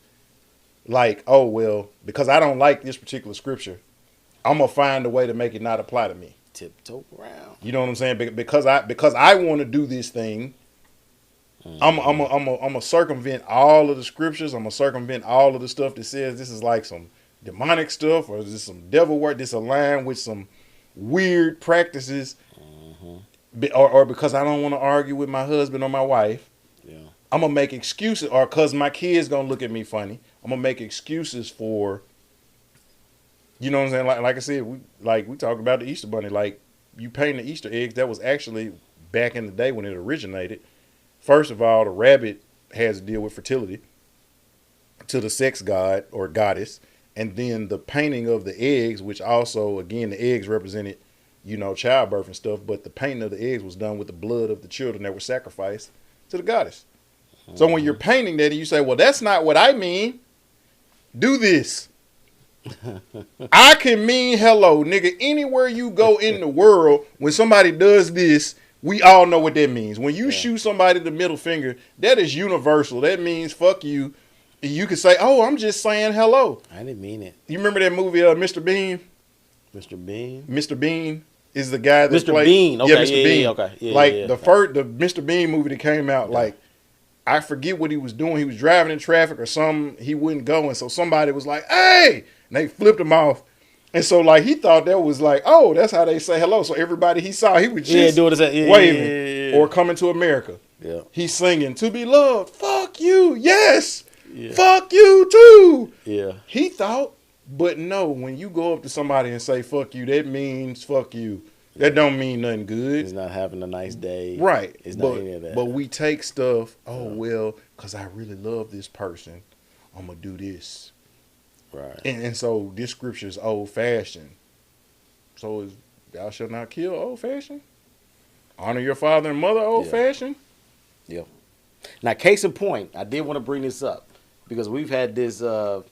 like, oh well, because I don't like this particular scripture, I'm gonna find a way to make it not apply to me. Tiptoe around. You know what I'm saying? Because I want to do this thing. I'm a circumvent all of the scriptures. I'm gonna circumvent all of the stuff that says this is like some demonic stuff or is this some devil work. This aligned with some weird practices, or because I don't want to argue with my husband or my wife. Yeah, I'm gonna make excuses, or because my kids gonna look at me funny. I'm gonna make excuses for. You know what I'm saying? Like I said, we talked about the Easter Bunny. Like you painting the Easter eggs, that was actually back in the day when it originated. First of all, the rabbit has to deal with fertility to the sex god or goddess. And then the painting of the eggs, which also, again, the eggs represented, childbirth and stuff. But the painting of the eggs was done with the blood of the children that were sacrificed to the goddess. Mm-hmm. So when you're painting that and you say, well, that's not what I mean, do this. I can mean hello, nigga. Anywhere you go in the world, when somebody does this, we all know what that means. When you shoot somebody the middle finger, that is universal. That means fuck you. You can say, oh, I'm just saying hello. I didn't mean it. You remember that movie, Mr. Bean? Mr. Bean? Mr. Bean is the guy that Mr. Bean. Okay, yeah, Mr. Bean. Okay. Yeah, like the Mr. Bean movie that came out, like, I forget what he was doing. He was driving in traffic or something. He wouldn't go. And so somebody was like, hey, and they flipped him off. And so, like, he thought that was like, oh, that's how they say hello. So everybody he saw, he was just waving or coming to America. Yeah. He's singing, to be loved. Fuck you. Yes. Yeah. Fuck you too. Yeah. He thought, but no, when you go up to somebody and say fuck you, that means fuck you. That don't mean nothing good. It's not having a nice day. Right. It's not any of that. But we take stuff, well, because I really love this person, I'm going to do this. Right. And so this scripture is old-fashioned. So is thou shalt not kill old-fashioned? Honor your father and mother old-fashioned? Yeah. Now, case in point, I did want to bring this up because we've had this, not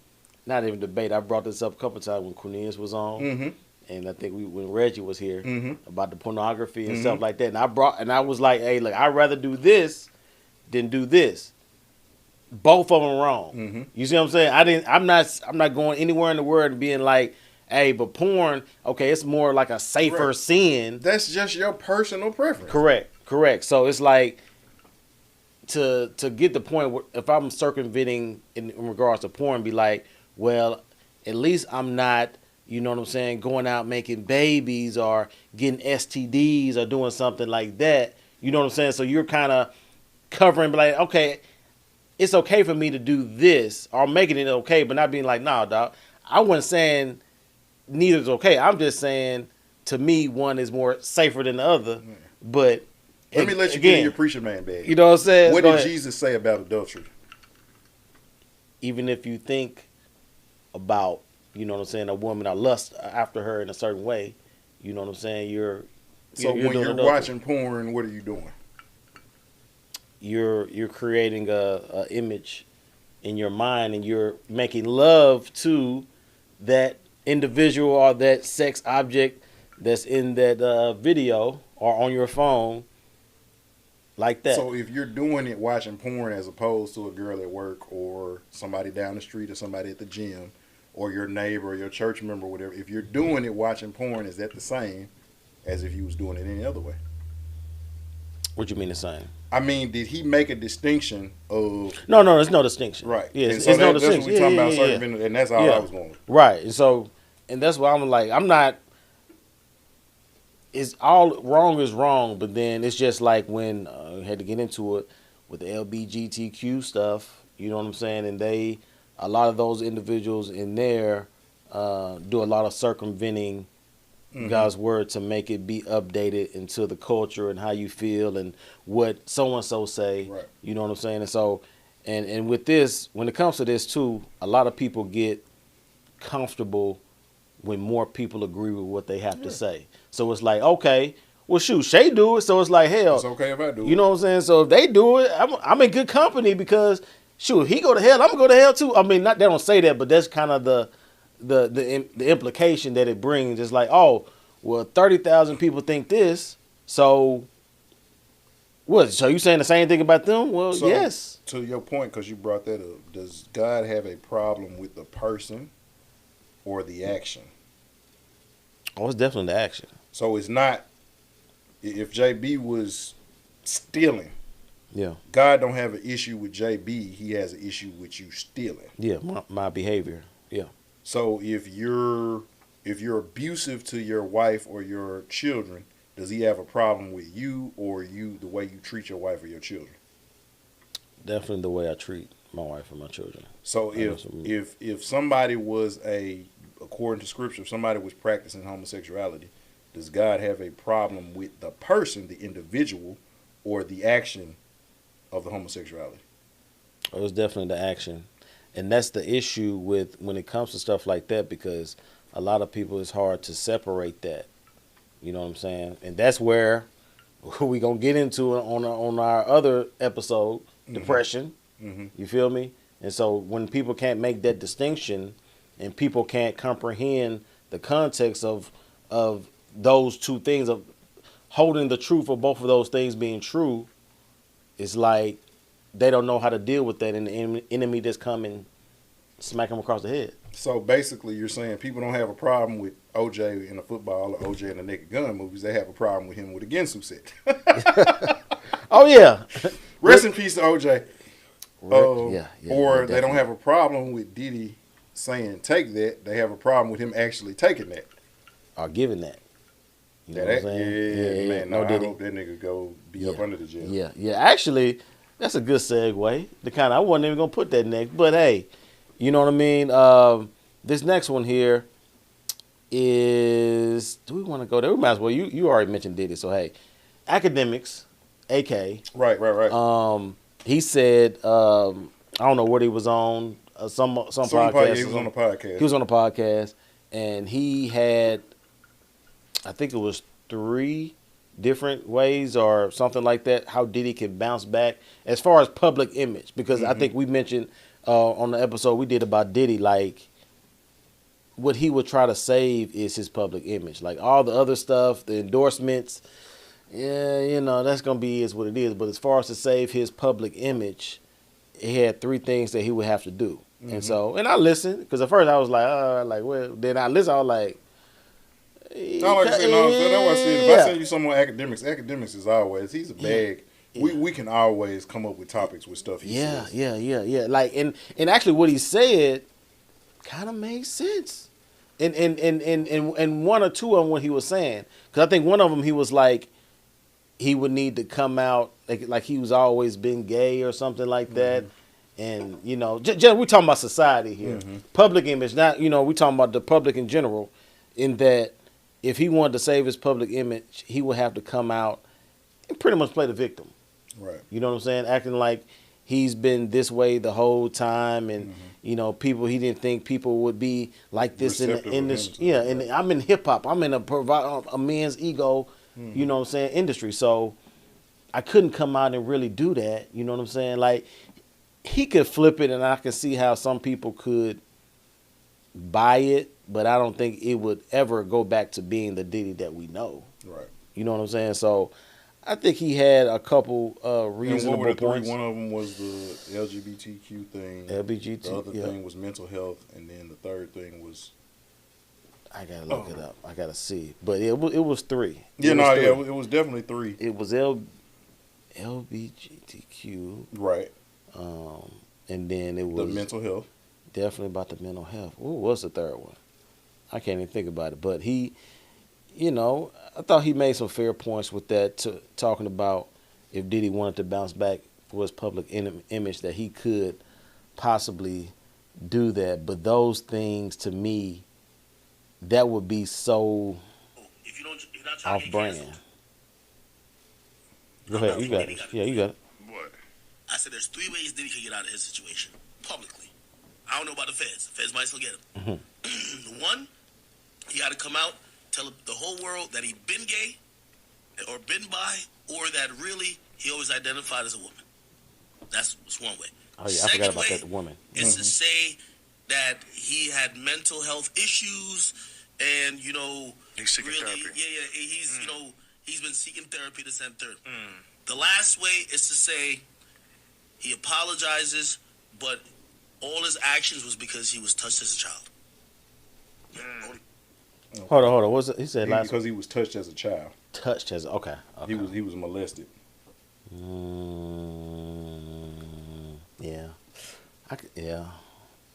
even debate. I brought this up a couple of times when Cornelius was on. Mm-hmm. And I think when Reggie was here about the pornography and Mm-hmm. stuff like that. And I was like, hey, look, I'd rather do this than do this. Both of them wrong. Mm-hmm. You see what I'm saying? I'm not going anywhere in the world and being like, hey, but porn, okay, it's more like a safer sin. That's just your personal preference. Correct. So it's like to get the point where if I'm circumventing in regards to porn, be like, well, at least I'm not, you know what I'm saying, going out making babies or getting STDs or doing something like that. You know what I'm saying? So you're kind of covering, like, okay, it's okay for me to do this or making it okay, but not being like, nah, dog. I wasn't saying neither is okay. I'm just saying, to me, one is more safer than the other. But let me let you get in your preacher man bag. You know what I'm saying? What did Jesus say about adultery? Even if you think about, you know what I'm saying, a woman or lust after her in a certain way, you know what I'm saying, So when you're watching porn, what are you doing? You're creating a image in your mind, and you're making love to that individual or that sex object that's in that video or on your phone, like that. So if you're doing it watching porn as opposed to a girl at work or somebody down the street or somebody at the gym or your neighbor or your church member or whatever, if you're doing it watching porn, is that the same as if you was doing it any other way? What you mean the same? I mean, did he make a distinction of... No, there's no distinction. Right. Yeah, and so it's no that's distinction. what we're talking about, circumventing, and that's all I was going with. Right. And that's why I'm like, I'm not... It's all wrong is wrong, but then it's just like when I had to get into it with the LGBTQ stuff, you know what I'm saying? And a lot of those individuals in there do a lot of circumventing God's word to make it be updated into the culture and how you feel and what so-and-so say, Right. You know what I'm saying? And so, and with this, when it comes to this too, a lot of people get comfortable when more people agree with what they have to say. So it's like, okay, well, shoot, Shay do it, so it's like, hell. It's okay if I do it. You know what I'm saying? So if they do it, I'm in good company because, shoot, if he go to hell, I'm going to go to hell too. I mean, they don't say that, but that's kind of the implication that it brings. It's like, oh, well, 30,000 people think this, so what? So you saying the same thing about them? Well, So, yes. To your point, because you brought that up, does God have a problem with the person or the action? Oh, it's definitely the action. So it's not, if JB was stealing, Yeah. God don't have an issue with JB. He has an issue with you stealing. Yeah, my behavior. Yeah. So if you're abusive to your wife or your children, does he have a problem with you or the way you treat your wife or your children? Definitely the way I treat my wife and my children. So if somebody was according to scripture, if somebody was practicing homosexuality, does God have a problem with the person, the individual, or the action of the homosexuality? It was definitely the action. And that's the issue with when it comes to stuff like that, because a lot of people, it's hard to separate that. You know what I'm saying? And that's where we're going to get into it on our other episode, depression. Mm-hmm. You feel me? And so when people can't make that distinction and people can't comprehend the context of those two things, of holding the truth of both of those things being true, it's like they don't know how to deal with that, and the enemy just come and smack them across the head. So basically you're saying people don't have a problem with OJ in the football or OJ in the Naked Gun movies. They have a problem with him with a Ginsu set. Oh, yeah. Rest in peace to OJ. Or they don't have a problem with Diddy saying take that. They have a problem with him actually taking that. Or giving that. You know what I'm saying? Man. No, I hope that nigga go be up under the jail. Yeah. Actually, that's a good segue. I wasn't even going to put that next. But, hey, you know what I mean? This next one here, is, do we want to go there? We might as well. You already mentioned Diddy, so hey, academics, AK. Right. He said, I don't know what he was on, some podcast. He was on a podcast. He was on a podcast, and he had, I think it was 3 different ways or something like that, how Diddy can bounce back as far as public image. Because I think we mentioned on the episode we did about Diddy, like, what he would try to save is his public image. Like all the other stuff, the endorsements, yeah, that's going to be is what it is. But as far as to save his public image, he had 3 things that he would have to do. And I listened, because at first I was like, well, then I listened, I was like, no, like I said, that's what I said. If I send you some more academics is always, he's a bag. Yeah. We can always come up with topics with stuff he says. Yeah. Like, and actually what he said kind of made sense. And 1 or 2 of them, what he was saying, because I think one of them he was like, he would need to come out like he was always been gay or something like that, and just we're talking about society here, public image, not we're talking about the public in general, in that if he wanted to save his public image, he would have to come out and pretty much play the victim, right? You know what I'm saying, acting like he's been this way the whole time, and people, he didn't think people would be like this in this. Yeah, and I'm in hip hop. I'm in a man's ego, you know what I'm saying, industry. So I couldn't come out and really do that. You know what I'm saying? Like, he could flip it, and I can see how some people could buy it, but I don't think it would ever go back to being the Diddy that we know. Right. You know what I'm saying? So I think he had a couple reasonable and what were the points. 3? One of them was the LGBTQ thing. The other thing was mental health, and then the third thing was. I gotta look it up. I gotta see, but it was 3. It was definitely 3. It was LGBTQ, right? And then it was the mental health. Definitely about the mental health. What was the third one? I can't even think about it. But he, I thought he made some fair points with that, talking about if Diddy wanted to bounce back for his public image, that he could possibly do that. But those things, to me, that would be so off brand. Go ahead, you got it. Yeah, you got it. What? I said there's 3 ways Diddy can get out of his situation publicly. I don't know about the feds. The feds might still get him. 1, he got to come out, tell the whole world that he been gay or been bi, or that really he always identified as a woman. That's one way. Oh yeah, I forgot about that, the woman. Is to say that he had mental health issues, and he's seeking therapy. He's he's been seeking therapy, this and third. The last way is to say he apologizes, but all his actions was because he was touched as a child. Hold on. What was it? He said last because he was touched as a child. Touched as okay. He was molested. Yeah.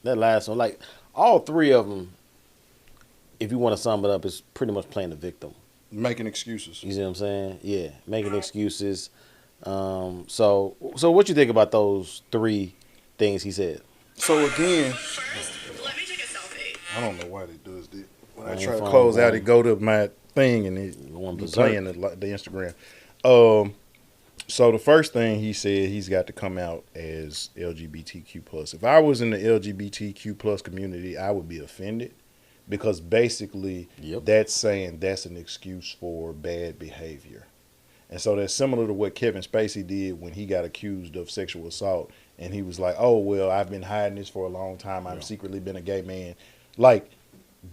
That last one, like all 3 of them, if you want to sum it up, is pretty much playing the victim, making excuses. You see what I'm saying? Yeah, making excuses. So what you think about those 3 things he said? So again, Let me take a selfie. I don't know why it does this. When I try to close out, it go to my thing and it be playing the Instagram. So the first thing he said, he's got to come out as LGBTQ plus. If I was in the LGBTQ plus community, I would be offended, because basically that's saying that's an excuse for bad behavior. And so that's similar to what Kevin Spacey did when he got accused of sexual assault. And he was like, oh, well, I've been hiding this for a long time. I've secretly been a gay man. Like,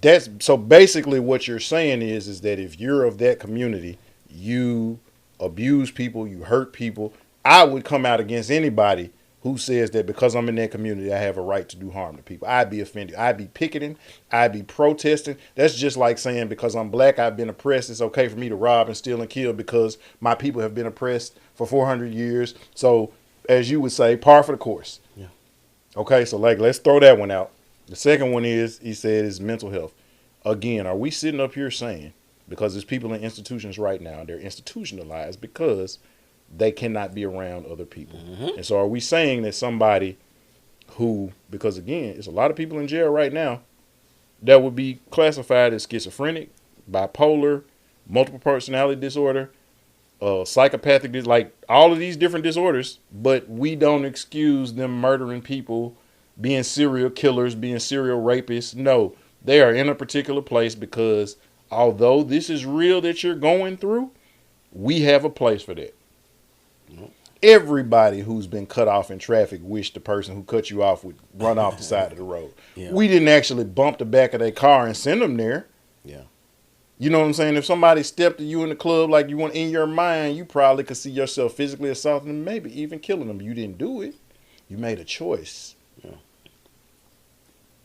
that's so basically what you're saying is that if you're of that community, you abuse people, you hurt people. I would come out against anybody who says that because I'm in that community, I have a right to do harm to people. I'd be offended. I'd be picketing. I'd be protesting. That's just like saying because I'm black, I've been oppressed. It's okay for me to rob and steal and kill because my people have been oppressed for 400 years. So, as you would say, par for the course. Yeah. Okay, so like let's throw that one out. The second one is, he said, is mental health. Again, are we sitting up here saying, because there's people in institutions right now, they're institutionalized because they cannot be around other people. And so are we saying that somebody who, because again, there's a lot of people in jail right now that would be classified as schizophrenic, bipolar, multiple personality disorder, psychopathic, like all of these different disorders, but we don't excuse them murdering people, being serial killers, being serial rapists. No, they are in a particular place because although this is real that you're going through, we have a place for that. Everybody who's been cut off in traffic wished the person who cut you off would run off the side of the road. Yeah. We didn't actually bump the back of their car and send them there. Yeah. You know what I'm saying? If somebody stepped to you in the club like you want in your mind, you probably could see yourself physically assaulting them, maybe even killing them. You didn't do it. You made a choice. Yeah.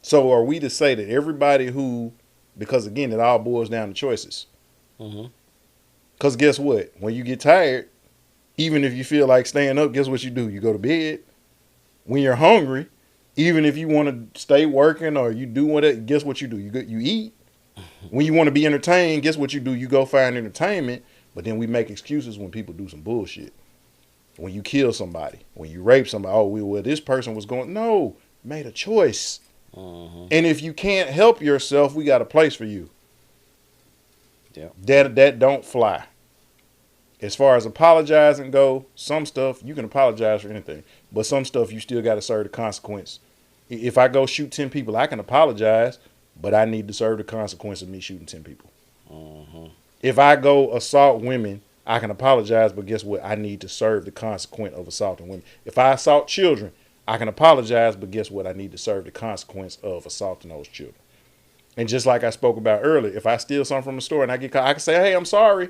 So are we to say that everybody who, because again, it all boils down to choices. Because guess what? When you get tired, even if you feel like staying up, guess what you do? You go to bed. When you're hungry, even if you want to stay working or you do whatever, guess what you do? You eat. When you want to be entertained, guess what you do? You go find entertainment, but then we make excuses when people do some bullshit. When you kill somebody, when you rape somebody, oh, well, this person was going, no, made a choice. And if you can't help yourself, we got a place for you. Yeah. That don't fly. As far as apologizing go, some stuff, you can apologize for anything, but some stuff you still got to serve the consequence. If I go shoot 10 people, I can apologize, but I need to serve the consequence of me shooting 10 people. If I go assault women, I can apologize, but guess what? I need to serve the consequence of assaulting women. If I assault children, I can apologize, but guess what? I need to serve the consequence of assaulting those children. And just like I spoke about earlier, if I steal something from the store and I get caught, I can say, hey, I'm sorry.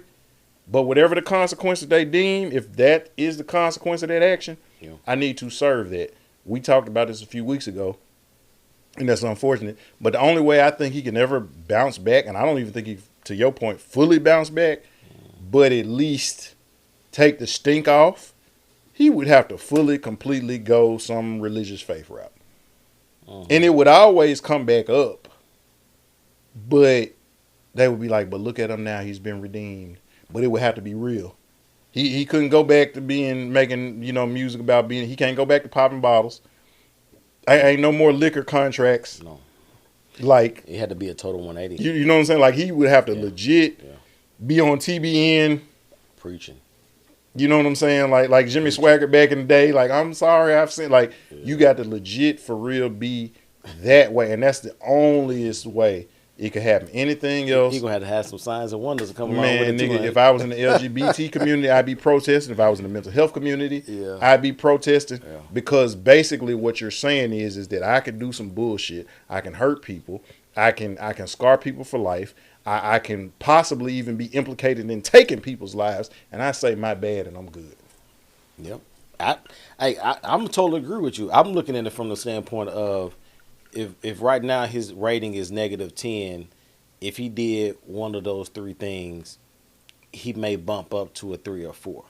But whatever the consequences they deem, if that is the consequence of that action, I need to serve that. We talked about this a few weeks ago. And that's unfortunate. But the only way I think he can ever bounce back, and I don't even think he, to your point, fully bounce back, but at least take the stink off, he would have to fully, completely go some religious faith route. And it would always come back up. But they would be like, but look at him now, he's been redeemed. But it would have to be real. He couldn't go back to making, music about he can't go back to popping bottles. Ain't no more liquor contracts. No. Like, it had to be a total 180. You know what I'm saying? Like, he would have to legit be on TBN preaching. You know what I'm saying? Like Jimmy Swaggart back in the day. Like, I'm sorry, I've seen. Like, you got to legit for real be that way, and that's the onlyest way it could happen. Anything else, He gonna have some signs and wonders to come along man, with it nigga. too, If I was in the LGBT community, I'd be protesting. If I was in the mental health community, I'd be protesting. Because basically, what you're saying is that I can do some bullshit. I can hurt people. I can scar people for life. I can possibly even be implicated in taking people's lives, and I say my bad, and I'm good. Yep. I'm totally agree with you. I'm looking at it from the standpoint of if right now his rating is -10, if he did one of those three things, he may bump up to a 3 or 4.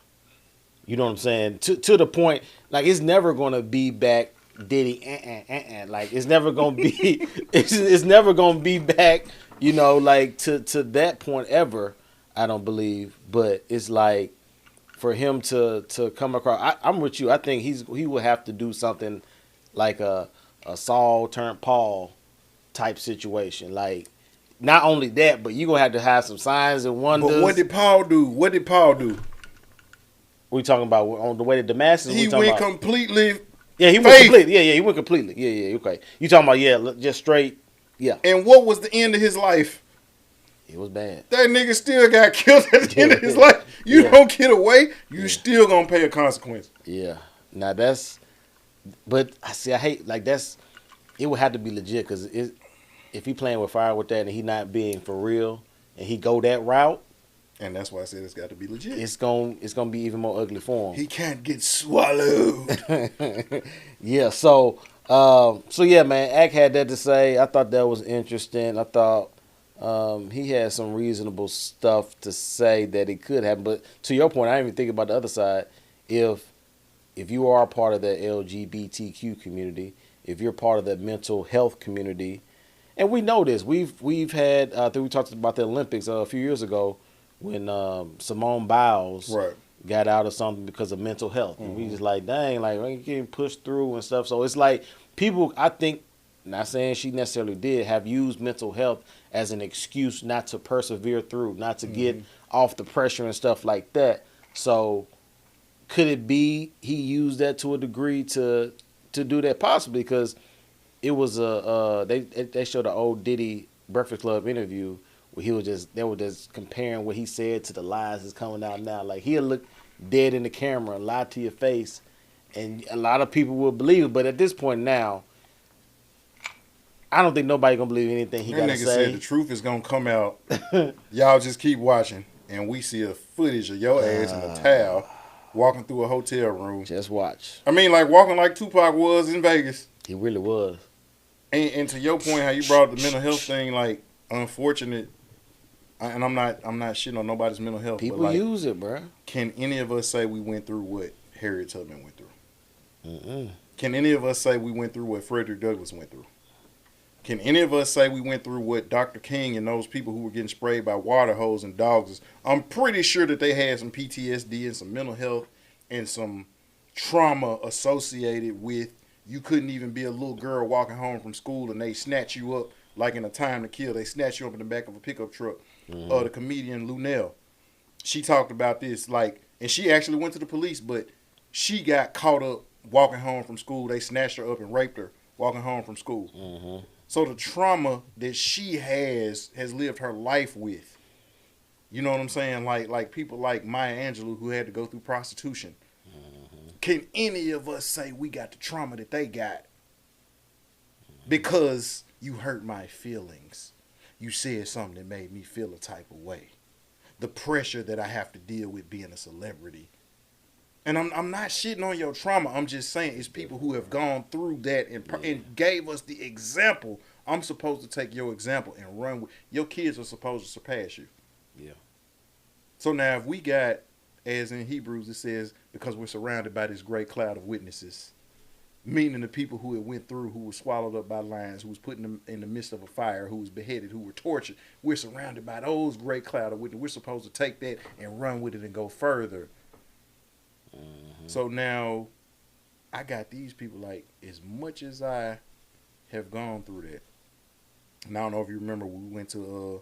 You know what I'm saying? To the point, like, it's never gonna be back Diddy. Like, it's never gonna be. it's never gonna be back. Like to that point ever. I don't believe, but it's like for him to come across. I'm with you. I think he will have to do something like a Saul turned Paul type situation. Like, not only that, but you're going to have some signs and wonders. But what did Paul do? What We talking about on the way to Damascus? He went completely. Yeah, he went completely. Yeah, he went completely. Yeah, okay. You talking about, just straight, yeah. And what was the end of his life? It was bad. That nigga still got killed at the end of his life. You don't get away, you still going to pay a consequence. Yeah. Now but I hate, it would have to be legit, because if he playing with fire with that and he not being for real and he go that route, and that's why I said it's got to be legit. It's gonna be even more ugly for him. He can't get swallowed. Yeah. So yeah, man. Ak had that to say. I thought that was interesting. I thought he had some reasonable stuff to say that it could happen. But to your point, I didn't even think about the other side. If you are part of the LGBTQ community, if you're part of the mental health community, and we know this, we've had. I think we talked about the Olympics a few years ago when Simone Biles got out of something because of mental health, and we just like, dang, like, we getting pushed through and stuff. So it's like people, I think not saying she necessarily did, have used mental health as an excuse not to persevere through, not to get off the pressure and stuff like that. So could it be he used that to a degree to do that? Possibly, because it was they showed an old Diddy Breakfast Club interview where they were just comparing what he said to the lies that's coming out now. Like, he'll look dead in the camera and lie to your face, and a lot of people will believe it. But at this point now, I don't think nobody gonna believe anything he got to That nigga say. said the truth is gonna come out. Y'all just keep watching, and we see a footage of your ass in a towel walking through a hotel room. Just watch. I mean, like walking like Tupac was in Vegas. He really was. And to your point, how you brought up the mental health thing, like, unfortunate. And I'm not shitting on nobody's mental health. People but like, use it, bro. can any of us say we went through what Harriet Tubman went through? Mm-mm. Can any of us say we went through what Frederick Douglass went through? Can any of us say we went through what Dr. King and those people who were getting sprayed by water hose and dogs? I'm pretty sure that they had some PTSD and some mental health and some trauma associated with, you couldn't even be a little girl walking home from school and they snatch you up like in A Time to Kill. They snatch you up in the back of a pickup truck. The comedian Lunell, she talked about this, like, and she actually went to the police, but she got caught up walking home from school. They snatched her up and raped her walking home from school. Mm-hmm. So the trauma that she has lived her life with. You know what I'm saying? Like people like Maya Angelou who had to go through prostitution. Mm-hmm. Can any of us say we got the trauma that they got? Because you hurt my feelings. You said something that made me feel a type of way. The pressure that I have to deal with being a celebrity. And I'm not shitting on your trauma. I'm just saying it's people who have gone through that and gave us the example. I'm supposed to take your example and run with. Your kids are supposed to surpass you. Yeah. So now if we got, as in Hebrews it says, because we're surrounded by this great cloud of witnesses, meaning the people who had went through, who were swallowed up by lions, who was put in the midst of a fire, who was beheaded, who were tortured. We're surrounded by those great cloud of witnesses. We're supposed to take that and run with it and go further. Mm-hmm. So now I got these people, like, as much as I have gone through that, and I don't know if you remember, we went to,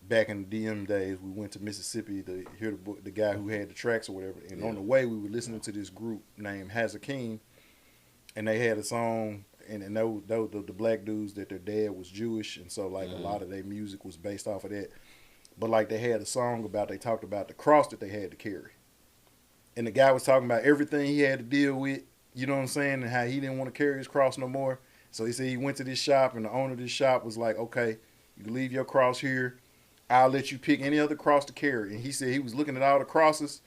back in the DM days, we went to Mississippi to hear the guy who had the tracks or whatever. And on the way, we were listening to this group named Hazakim. And they had a song, and the black dudes that their dad was Jewish, and so like a lot of their music was based off of that. But like they had a song they talked about the cross that they had to carry. And the guy was talking about everything he had to deal with, you know what I'm saying, and how he didn't want to carry his cross no more. So he said he went to this shop, and the owner of this shop was like, okay, you can leave your cross here. I'll let you pick any other cross to carry. And he said he was looking at all the crosses,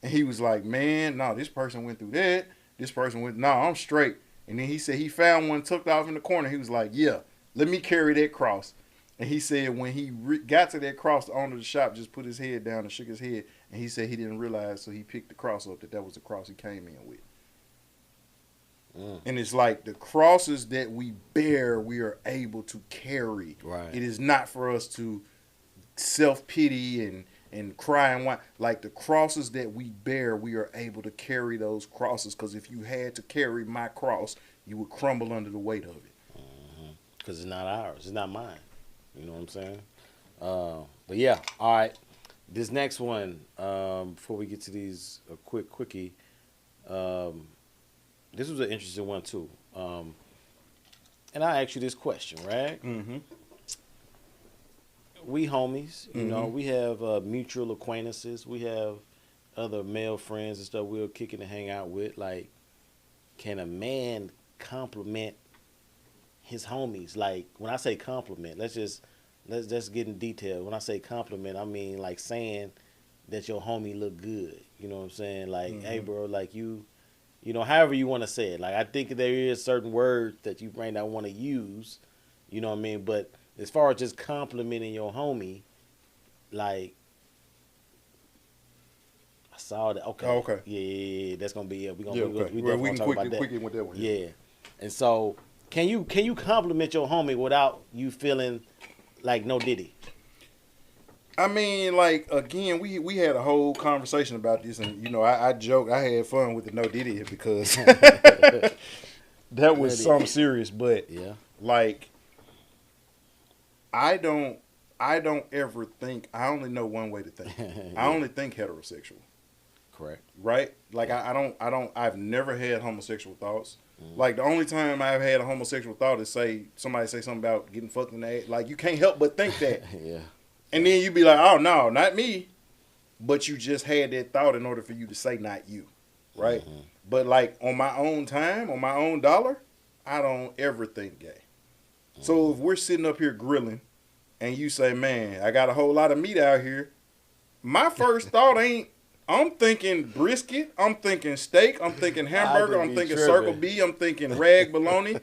and he was like, man, no, this person went through that. This person went, no, I'm straight. And then he said he found one tucked off in the corner. He was like, yeah, let me carry that cross. And he said when he got to that cross, the owner of the shop just put his head down and shook his head. And he said he didn't realize, so he picked the cross up, that was the cross he came in with. And it's like the crosses that we bear, we are able to carry. Right. It is not for us to self-pity and cry and whine. Like the crosses that we bear, we are able to carry those crosses. Because if you had to carry my cross, you would crumble under the weight of it. Because it's not ours. It's not mine. You know what I'm saying? But yeah, all right. This next one, before we get to these, a quickie. This was an interesting one too. And I asked you this question, right? Mm-hmm. We homies, you know, we have mutual acquaintances. We have other male friends and stuff we'll kick it and hang out with. Like, can a man compliment his homies? Like, when I say compliment, let's get in detail. When I say compliment, I mean like saying that your homie look good. You know what I'm saying? Like, hey, bro, like you know, however you want to say it. Like, I think there is certain words that you might not want to use. You know what I mean? But as far as just complimenting your homie, like, I saw that. Okay. Oh, okay. Yeah. That's gonna be it. We Okay. definitely can talk about that. quickly with that one. Yeah. And so, can you compliment your homie without you feeling like no Diddy? I mean, like, again, we had a whole conversation about this, and, you know, I joked, I had fun with the no Diddy because that was something serious. But Yeah. like, I don't ever think. I only know one way to think. I only think heterosexual. Correct. Right? Like I've never had homosexual thoughts. Like the only time I've had a homosexual thought is somebody say something about getting fucked in the ass. Like you can't help but think that. Yeah. And then you be like, oh no, not me. But you just had that thought in order for you to say not you. Right? Mm-hmm. But like on my own time, on my own dollar, I don't ever think gay. So if we're sitting up here grilling and you say, man, I got a whole lot of meat out here, my first thought ain't, I'm thinking brisket, I'm thinking steak, I'm thinking hamburger, I'm thinking Circle B, I'm thinking rag bologna.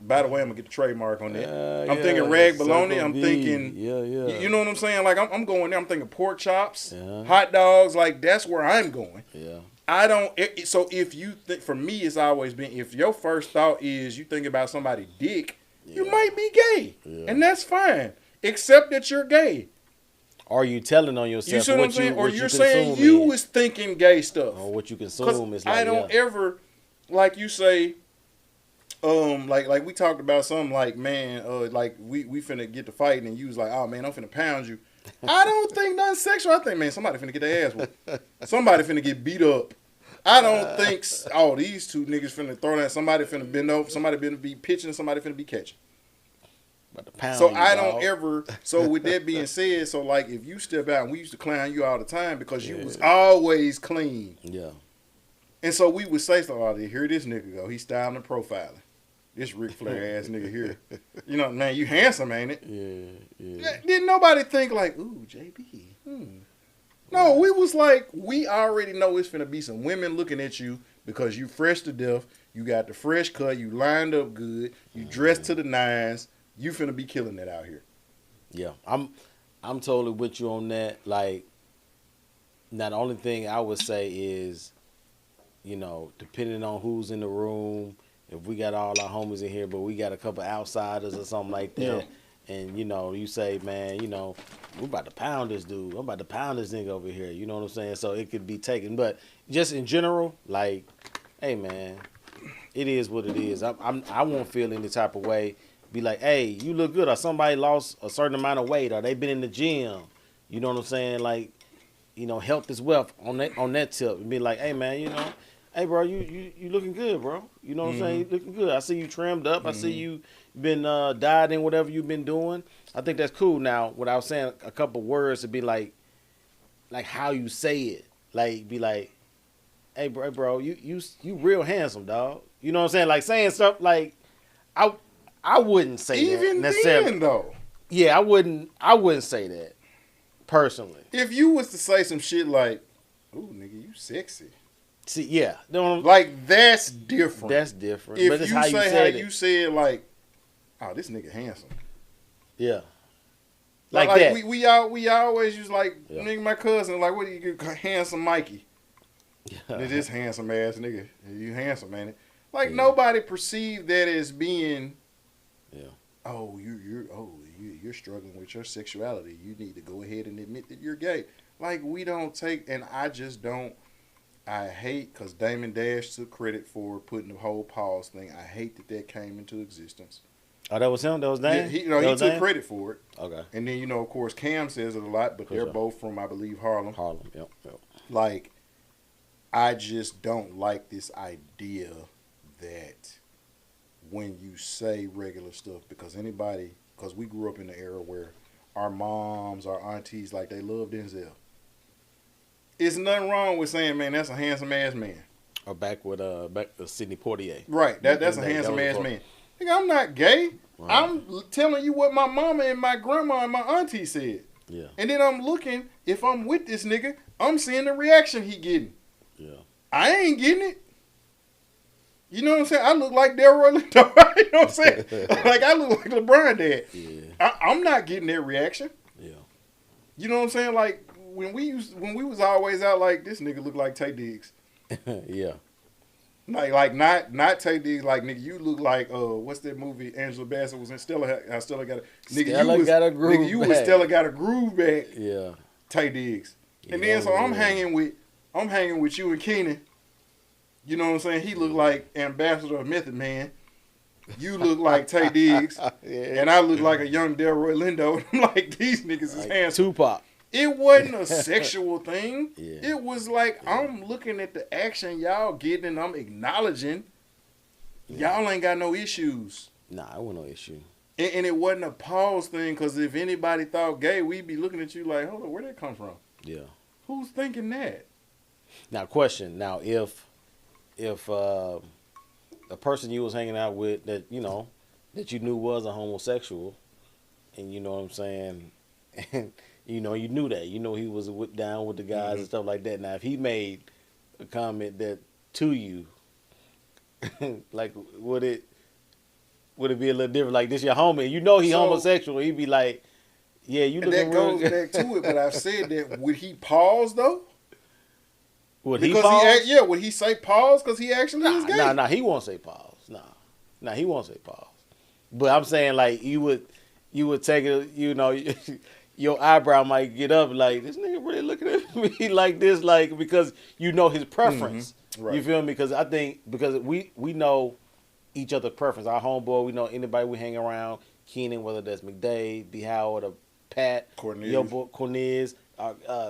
By the way, I'm going to get the trademark on that. I'm thinking rag bologna, I'm thinking, you know what I'm saying? Like I'm going there, I'm thinking pork chops, hot dogs, like that's where I'm going. Yeah. I don't, so if you think, for me it's always been, if your first thought is you think about somebody's dick, you might be gay. Yeah. And that's fine. Except that you're gay. Or you telling on yourself. You see what I'm saying? Or you're saying you was thinking gay stuff. Or what you consume is like, I don't ever, like you say, like we talked about something like, man, like we finna get to fighting and you was like, oh man, I'm finna pound you. I don't think nothing sexual. I think, man, somebody finna get their ass whooped. Somebody finna get beat up. I don't think, these two niggas finna throw that. Somebody finna bend over. Somebody finna be pitching. Somebody finna be catching. So I don't ever. So with that being said, so like if you step out, and we used to clown you all the time because you was always clean. Yeah. And so we would say, so here this nigga go. He's styling and profiling. This Ric Flair ass nigga here. You know, man, you handsome, ain't it? Yeah. Didn't nobody think like, ooh, JB. No, we was like, we already know it's finna be some women looking at you because you fresh to death. You got the fresh cut. You lined up good. You dressed to the nines. You finna be killing that out here. Yeah, I'm totally with you on that. Like, now the only thing I would say is, you know, depending on who's in the room, if we got all our homies in here, but we got a couple outsiders or something like that, and you know, you say, man, you know, we're about to pound this dude. I'm about to pound this nigga over here. You know what I'm saying? So it could be taken, but just in general, like, hey man, it is what it is. I won't feel any type of way. Be like, hey, you look good, or somebody lost a certain amount of weight, or they been in the gym. You know what I'm saying? Like, you know, health is wealth on that tip. And be like, hey man, you know, hey bro, you looking good, bro. You know what I'm saying? You looking good. I see you trimmed up. I see you been dieting, whatever you've been doing. I think that's cool. Now, what I was saying, a couple words to be like how you say it. Like, be like, hey bro, you real handsome, dog. You know what I'm saying? Like saying stuff like, I wouldn't say even that necessarily. Then, though. Yeah, I wouldn't say that personally. If you was to say some shit like, "Ooh, nigga, you sexy." See, yeah, like that's different. That's different. If but it's you how say you how said you said like, "Oh, this nigga handsome." Yeah. Like that. We always use like nigga, my cousin, like, what do you handsome Mikey? This handsome ass nigga. You handsome, ain't it? Like nobody perceived that as being. Yeah. Oh, you're struggling with your sexuality. You need to go ahead and admit that you're gay. Like we don't take, and I just don't. I hate because Damon Dash took credit for putting the whole pause thing. I hate that came into existence. Oh, that was him. That was Dan. Yeah, he took credit for it. Okay. And then of course, Cam says it a lot, but they're both from, I believe, Harlem. Yep. Like, I just don't like this idea that. When you say regular stuff, because we grew up in the era where our moms, our aunties, like they love Denzel. It's nothing wrong with saying, man, that's a handsome ass man. Or back with Sidney Poitier. Right, that's a handsome ass man. Nigga, I'm not gay. Right. I'm telling you what my mama and my grandma and my auntie said. Yeah. And then I'm looking, if I'm with this nigga, I'm seeing the reaction he getting. Yeah. I ain't getting it. You know what I'm saying? I look like Delroy Lindo. You know what I'm saying? Like, I look like LeBron dad. Yeah. I'm not getting that reaction. Yeah. You know what I'm saying? Like, when we was always out, like, this nigga look like Tay Diggs. Yeah. Like not Tay Diggs. Like, nigga, you look like what's that movie Angela Bassett was in? Stella got a nigga. Stella got a groove. Nigga, you was Stella got a groove back. Yeah. Tay Diggs. And then so I'm hanging with you and Keenan. You know what I'm saying? He looked like Ambassador of Method Man. You look like Tay Diggs, and I look like a young Delroy Lindo. I'm like, these niggas is Like handsome. Tupac. It wasn't a sexual thing. Yeah. It was like, I'm looking at the action y'all getting, and I'm acknowledging y'all ain't got no issues. Nah, it wasn't no issue. And it wasn't a pause thing, because if anybody thought gay, we'd be looking at you like, hold on, where'd that come from? Yeah. Who's thinking that? Now, question. Now, if a person you was hanging out with that you knew was a homosexual, and you know what I'm saying, and you knew that, he was down with the guys and stuff like that. Now, if he made a comment that to you, like, would it be a little different? Like, this your homie, he homosexual. He'd be like, yeah, you looking that goes back to it. But I've said that. Would he pause though? Would he pause? Would he say pause because he actually is gay? Nah, he won't say pause. Nah, he won't say pause. But I'm saying, like, you would take it, your eyebrow might get up like, this nigga really looking at me like this, like, because his preference. Right. You feel me? Because I think, because we know each other's preference. Our homeboy, we know anybody we hang around, Keenan, whether that's McDade, B. Howard, or Pat, Cornelius. your boy, Cornelius,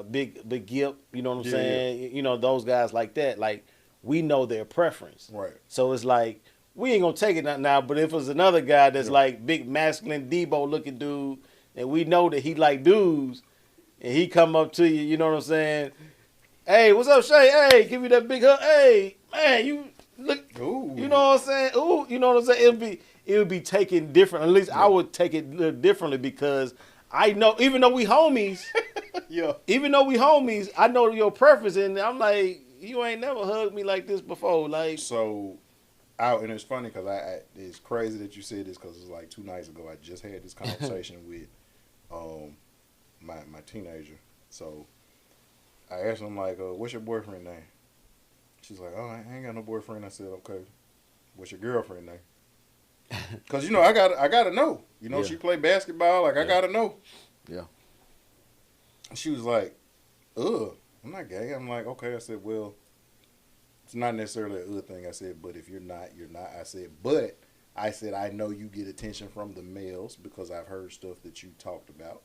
Big Gip, you know what I'm saying? Yeah. Those guys like that. Like, we know their preference. Right. So it's like, we ain't gonna take it now, but if it's another guy that's like big masculine Debo looking dude, and we know that he like dudes, and he come up to you, you know what I'm saying? Hey, what's up, Shay? Hey, give me that big hug. Hey, man, you look. Ooh. You know what I'm saying? Ooh, you know what I'm saying? It would be taken different. At least I would take it a little differently, because I know, even though we homies, I know your preference, and I'm like, you ain't never hugged me like this before, like. So, and it's funny because it's crazy that you said this, because it's like 2 nights ago I just had this conversation with my teenager. So I asked him, like, what's your boyfriend name? She's like, oh, I ain't got no boyfriend. I said, okay, what's your girlfriend name? Because I gotta know. She play basketball. Like, I gotta know. Yeah. She was like, ugh, I'm not gay. I'm like, okay. I said, well, it's not necessarily a thing. I said, but if you're not, you're not. I said, I know you get attention from the males because I've heard stuff that you talked about.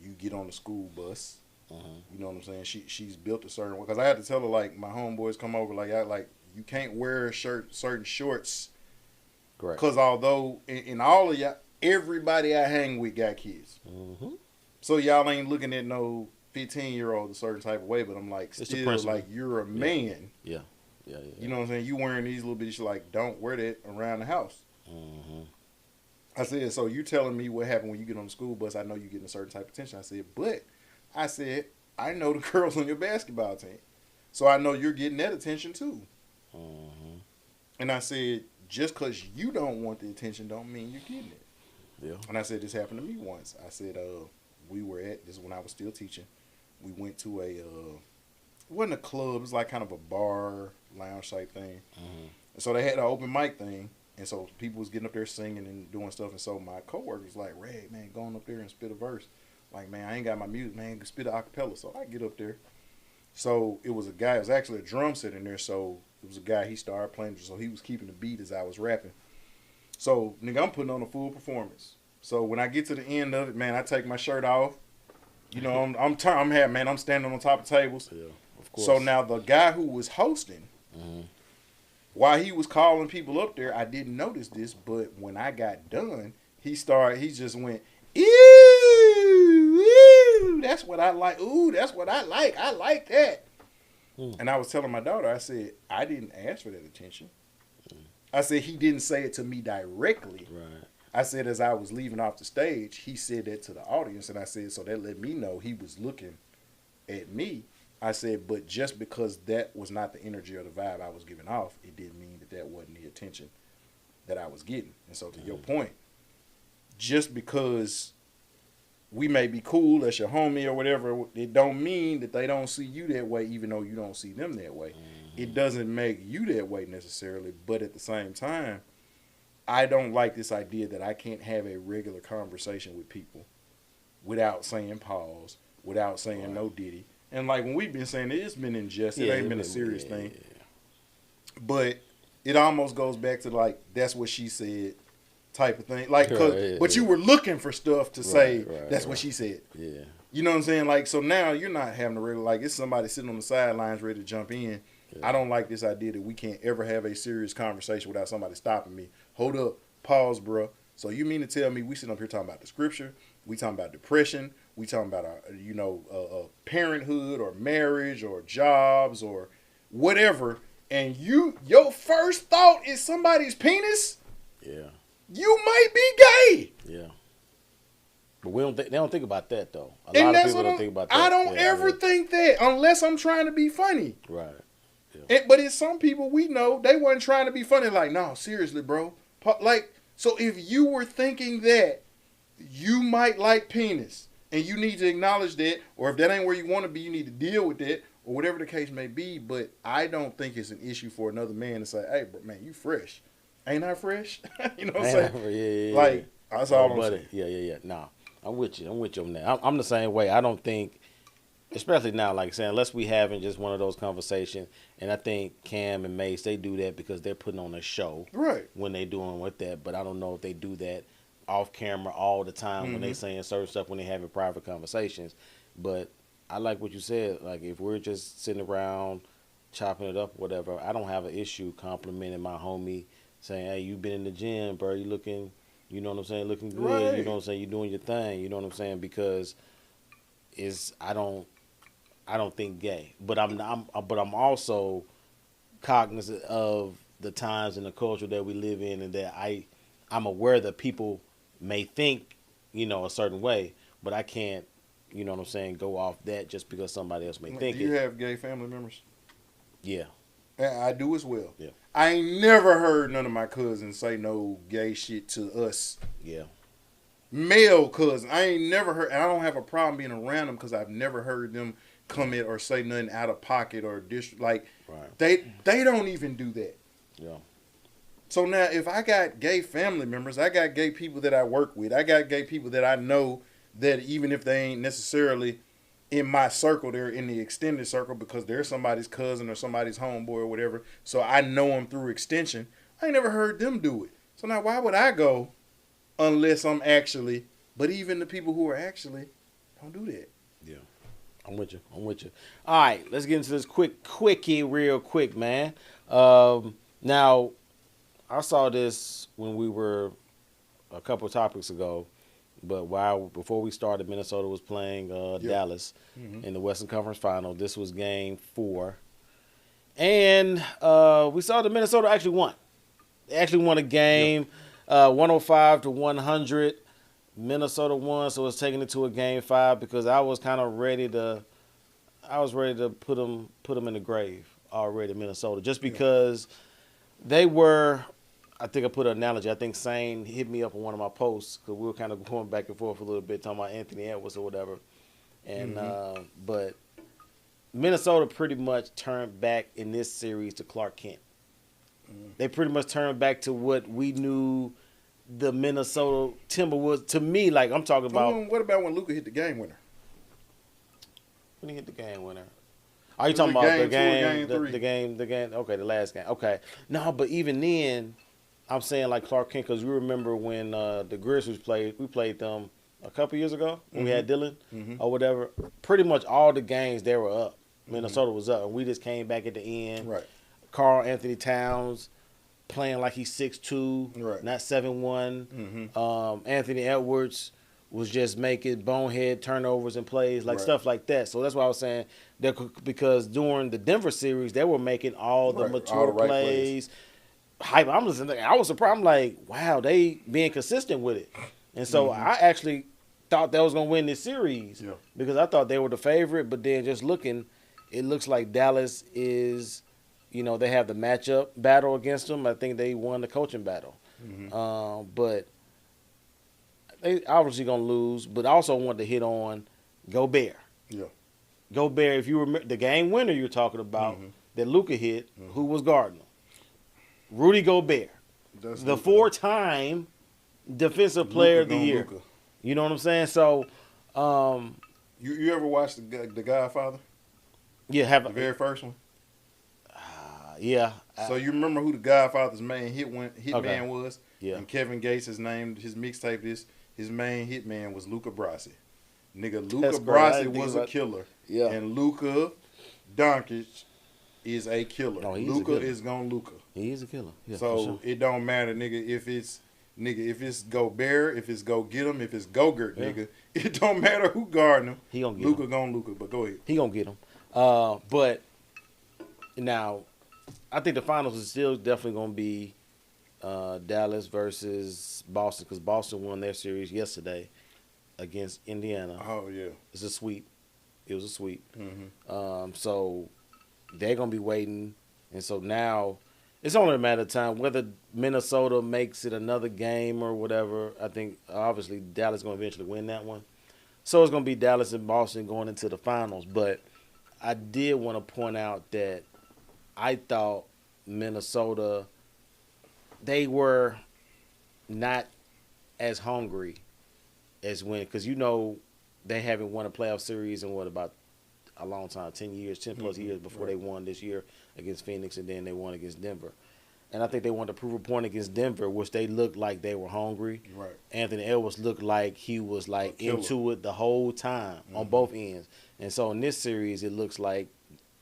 You get on the school bus. You know what I'm saying? She's built a certain way. Because I had to tell her, like, my homeboys come over, like, you can't wear a shirt, certain shorts. Correct. Because although in all of y'all, everybody I hang with got kids. So y'all ain't looking at no 15-year-old a certain type of way, but I'm like, still, like, you're a man. Yeah. You know what I'm saying? You wearing these little bitties, like, don't wear that around the house. I said, so you telling me what happened when you get on the school bus, I know you getting a certain type of attention. I said, but I know the girls on your basketball team. So I know you're getting that attention too. And I said, just because you don't want the attention don't mean you're getting it. Yeah. And I said, this happened to me once. I said, we were this is when I was still teaching. We went to it wasn't a club, it was like kind of a bar, lounge type thing. And so they had an open mic thing. And so people was getting up there singing and doing stuff. And so my coworker was like, Ray, man, going up there and spit a verse. Like, man, I ain't got my music, man, spit an acapella. So I get up there. So it was a guy, it was actually a drum set in there. So it was a guy, he started playing. So he was keeping the beat as I was rapping. So, nigga, I'm putting on a full performance. So when I get to the end of it, man, I take my shirt off. I'm standing on top of tables. Yeah, of course. So now the guy who was hosting, while he was calling people up there, I didn't notice this, but when I got done, he just went, ew, that's what I like. Ooh, that's what I like. I like that. And I was telling my daughter, I said, I didn't ask for that attention. I said, he didn't say it to me directly. Right. I said, as I was leaving off the stage, he said that to the audience. And I said, so that let me know he was looking at me. I said, but just because that was not the energy or the vibe I was giving off, it didn't mean that wasn't the attention that I was getting. And so to your point, just because we may be cool as your homie or whatever, it don't mean that they don't see you that way, even though you don't see them that way. It doesn't make you that way necessarily, but at the same time, I don't like this idea that I can't have a regular conversation with people without saying pause, without saying no diddy. And like when we've been saying it, it's been in jest. It ain't been a serious thing. but it almost goes back to like that's what she said type of thing. Like, but you were looking for stuff to say that's what she said. Yeah. You know what I'm saying? Like, so now you're not having to really, like, it's somebody sitting on the sidelines ready to jump in. Yeah. I don't like this idea that we can't ever have a serious conversation without somebody stopping me. Hold up, pause, bro. So you mean to tell me we sitting up here talking about the scripture, we talking about depression, we talking about parenthood or marriage or jobs or whatever, and your first thought is somebody's penis? Yeah. You might be gay. Yeah. But they don't think about that though. A lot of people don't think about that. I don't ever think that unless I'm trying to be funny. Right. Yeah. But it's some people we know, they wasn't trying to be funny. Like, no, seriously, bro. Like, so if you were thinking that you might like penis and you need to acknowledge that, or if that ain't where you want to be, you need to deal with that, or whatever the case may be. But I don't think it's an issue for another man to say, hey, bro, man, you fresh. Ain't I fresh? You know what I'm saying? Yeah. Like, that's all I'm saying. Yeah. Nah, I'm with you on that. I'm the same way. I don't think, especially now, like saying, unless we having just one of those conversations, and I think Cam and Mace, they do that because they're putting on a show. Right. When they doing with that, but I don't know if they do that off camera all the time when they saying certain stuff when they having private conversations. But I like what you said. Like, if we're just sitting around chopping it up, whatever, I don't have an issue complimenting my homie, saying, hey, you been in the gym, bro, you looking, you know what I'm saying, looking good, right. You know what I'm saying, you doing your thing, you know what I'm saying, because I don't think gay, but I'm also cognizant of the times and the culture that we live in, and that I'm aware that people may think, a certain way, but I can't, you know what I'm saying, go off that just because somebody else may think it. Do you have gay family members? Yeah. I do as well. Yeah. I ain't never heard none of my cousins say no gay shit to us. Yeah. Male cousins, I ain't never heard, and I don't have a problem being around them because I've never heard them comment or say nothing out of pocket or like. Right. They don't even do that. Yeah. So now, if I got gay family members, I got gay people that I work with, I got gay people that I know that even if they ain't necessarily in my circle, they're in the extended circle because they're somebody's cousin or somebody's homeboy or whatever. So I know them through extension. I ain't never heard them do it. So now why would I go unless I'm actually, but even the people who are actually don't do that. Yeah. I'm with you. All right, let's get into this quickie real quick, man. Now, I saw this when we were a couple of topics ago. But before we started, Minnesota was playing Dallas in the Western Conference Final. This was Game 4, and we saw that Minnesota actually won. They actually won a game, 105-100. Minnesota won, so it's taking it to a Game 5 because I was kind of ready to put them in the grave already, Minnesota, just because they were. I think I put an analogy. I think Sane hit me up on one of my posts because we were kind of going back and forth a little bit talking about Anthony Edwards or whatever. And but Minnesota pretty much turned back in this series to Clark Kent. They pretty much turned back to what we knew the Minnesota Timberwolves. To me, like I'm talking about. What about when Luka hit the game winner? When he hit the game winner. Are you talking about the game? Okay, the last game. Okay. No, but even then. I'm saying like Clark Kent because you remember when the Grizzlies played. We played them a couple years ago when we had Dylan or whatever. Pretty much all the games they were up. Minnesota was up, and we just came back at the end. Right. Karl Anthony Towns playing like he's 6'2", not 7'1". Anthony Edwards was just making bonehead turnovers and plays, like stuff like that. So that's why I was saying that because during the Denver series they were making all the mature plays. Hype. I was surprised. I'm like, wow, they being consistent with it. And so I actually thought that was going to win this series because I thought they were the favorite. But then just looking, it looks like Dallas is, they have the matchup battle against them. I think they won the coaching battle. But they obviously going to lose. But I also wanted to hit on Gobert. Yeah. Gobert, if you remember the game winner you were talking about that Luka hit, who was guarding him? Rudy Gobert, the 4-time Defensive Player of the Year. Luka. You know what I'm saying? So, you ever watched the Godfather? Yeah, the very first one. Yeah. So you remember who the Godfather's main hitman Okay. was? Yeah. And Kevin Gates has named his mixtape this. His main hitman was Luca Brasi. Nigga, Luca That's crazy. I Brasi didn't think was about- a killer. Yeah. And Luca Doncic is a killer. No, he's a Luca killer. is gonna Luca. He's a killer. Yeah, So for sure. it don't matter, nigga, if it's go bear, if it's go get him, if it's go gurt, Yeah. nigga. It don't matter who guarding him. He gonna get Luca him. gonna Luca. But go ahead. He gonna get him. But now, I think the finals is still definitely gonna be Dallas versus Boston, because Boston won their series yesterday against Indiana. Oh yeah. It's a sweep. It was a sweep. Mm-hmm. So they're gonna be waiting, and so now it's only a matter of time whether Minnesota makes it another game or whatever. I think obviously Dallas is gonna eventually win that one. So it's gonna be Dallas and Boston going into the finals. But I did want to point out that I thought Minnesota, they were not as hungry as when, because they haven't won a playoff series in about a long time, 10 years, 10 plus years before they won this year against Phoenix, and then they won against Denver. And I think they wanted to prove a point against Denver, which they looked like they were hungry. Right. Anthony Edwards looked like he was like killer. into it the whole time on both ends. And so in this series, it looks like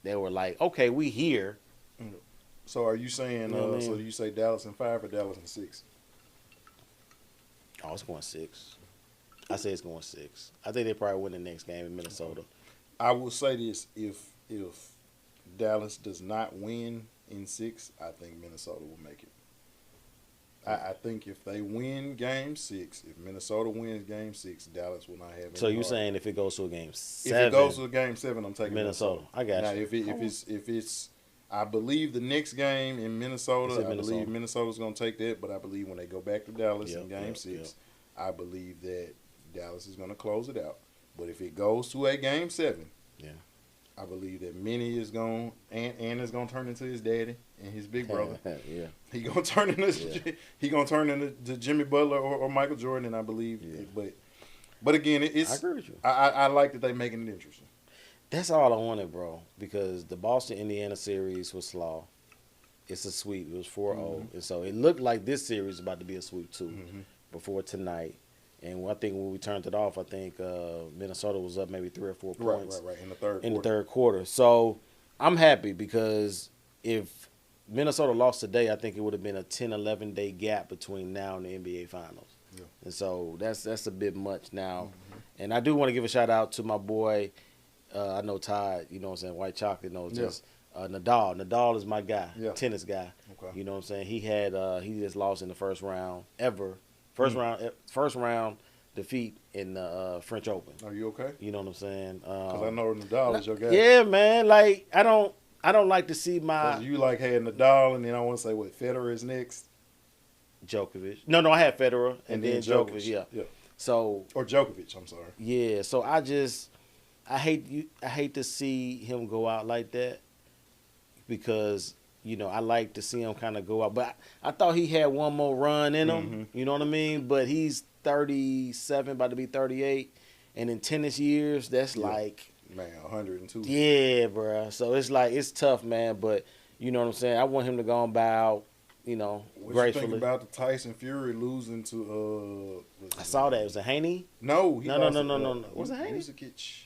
they were like, okay, we here. So are you saying? You know what I mean? So you say Dallas in 5 or Dallas in 6? Oh, it's going 6. I say it's going 6. I think they probably win the next game in Minnesota. I will say this: if Dallas does not win in 6, I think Minnesota will make it. I think if they win Game 6, if Minnesota wins Game 6, Dallas will not have. Any So you're heart. saying if it goes to a game If 7, it goes to a Game 7, I'm taking Minnesota. I got Now, you. if it's, I believe the next game in Minnesota, It's in I believe Minnesota. Minnesota's going to take that. But I believe when they go back to Dallas in Yep, Game yep, 6, I believe that Dallas is going to close it out. But if it goes to a Game 7, Yeah. I believe that Minnie is going, and is going to turn into his daddy and his big brother. Yeah. He going to turn into Yeah. he going to turn into Jimmy Butler or Michael Jordan, and I believe. Yeah. But again, I it's agree with you. I like that they making it interesting. That's all I wanted, bro, because the Boston-Indiana series was slaw. It's a sweep. It was 4-0. And so it looked like this series is about to be a sweep, too, before tonight. And I think when we turned it off, I think Minnesota was up maybe 3 or 4 points. Right. In the third. In the quarter. third quarter. So I'm happy because if Minnesota lost today, I think it would have been a 10-11 day gap between now and the NBA Finals. Yeah. And so that's a bit much now. And I do want to give a shout out to my boy, I know Todd, you know what I'm saying, White Chocolate knows this. Nadal. Nadal is my guy, tennis guy. Okay. You know what I'm saying? He just lost in the first round ever. First round defeat in the French Open. Are you okay? You know what I'm saying? Because I know Nadal is your guy. Yeah, man. Like I don't like to see my 'Cause you like had Nadal, and then I want to say what Federer is next, Djokovic. No, I had Federer and then Djokovic. Yeah. So or Djokovic. I'm sorry. yeah. So I hate to see him go out like that because I like to see him kind of go out. But I thought he had one more run in him. You know what I mean? But he's 37, about to be 38, and in tennis years, that's like. Man, 102. Yeah, bro. So it's like it's tough, man. But you know what I'm saying. I want him to go and bow out, What gracefully. you think about the Tyson Fury losing to? I saw that. It was a Haney. No, No. Was it Haney? Muzikic.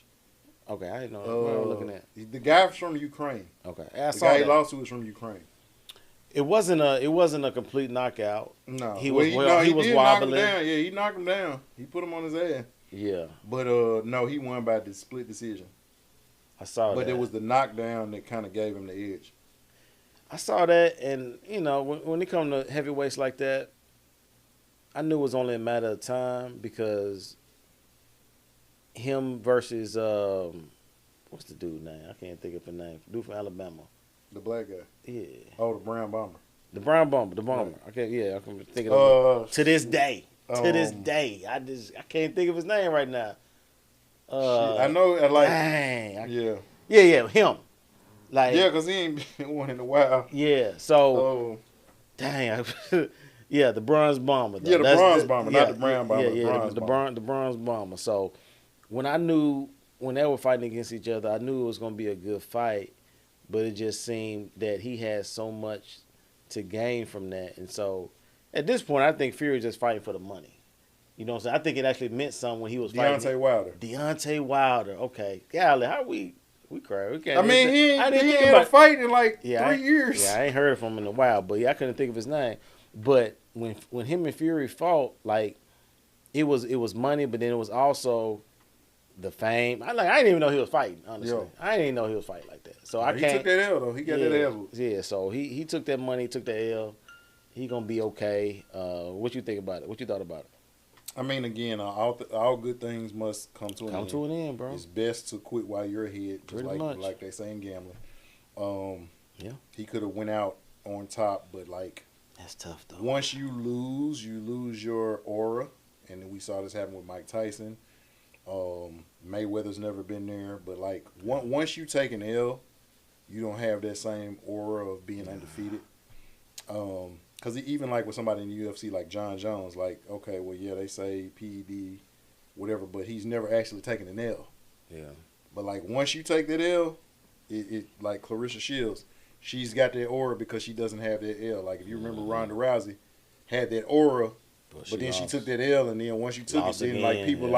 Okay, I didn't know what I was looking at. The guy from Ukraine. Okay, I The saw guy he that. lost to was from Ukraine. It wasn't a complete knockout. No, He well, was he, well- no, he was did knock him wobbling. down. Yeah, he knocked him down. He put him on his ass. Yeah, But no, he won by the split decision. I saw But that. it was the knockdown that kind of gave him the edge. I saw that, and when it come to heavyweights like that, I knew it was only a matter of time because him versus what's the dude name? I can't think of his name. Dude from Alabama. The black guy. Yeah, Oh, the brown bomber. the Brown Bomber. The Bomber. Right. I can think of it. To this day. To this Um, day, I can't think of his name right now. Shit, I know. I like. Dang. Yeah. Yeah, him. Like, Yeah, because he ain't been one in a while. yeah. So, Oh, dang. Yeah, the Bronze Bomber. Though. Yeah, the That's Bronze Bomber, not the Brown Bomber, the Yeah, Bronze Bomber. the Bronze Bomber. So, when they were fighting against each other, I knew it was going to be a good fight. but it just seemed that he had so much to gain from that. And so at this point, I think Fury was just fighting for the money. You know what I'm saying? I think it actually meant something when he was fighting. Deontay Wilder. Okay. Golly, how we cry. We can't I mean, he didn't ain't think had about a fight in like Yeah, 3 years. Yeah, I ain't heard from him in a while, but yeah, I couldn't think of his name. But when him and Fury fought, like it was money, but then it was also the fame. I didn't even know he was fighting. Honestly, Yo. I didn't even know he was fighting like that. So I He can't. took that L though. He got that L. Yeah, so he took that money, took the L. He gonna be okay. What you think about it? What you thought about it? I mean, again, all good things must come to an end. Come to an end, bro. It's best to quit while you're ahead, just Pretty much. like they say in gambling. Yeah. He could have went out on top, but like That's tough though. once you lose your aura, and then we saw this happen with Mike Tyson. Mayweather's never been there, but like once you take an L, you don't have that same aura of being undefeated. Because even like with somebody in the UFC like John Jones, like, okay, well, yeah, they say PED, whatever, but he's never actually taken an L. Yeah. But like once you take that L, it like Clarissa Shields, she's got that aura because she doesn't have that L. Like if you remember Ronda Rousey had that aura, but then she took that L, and then once you took it, then like people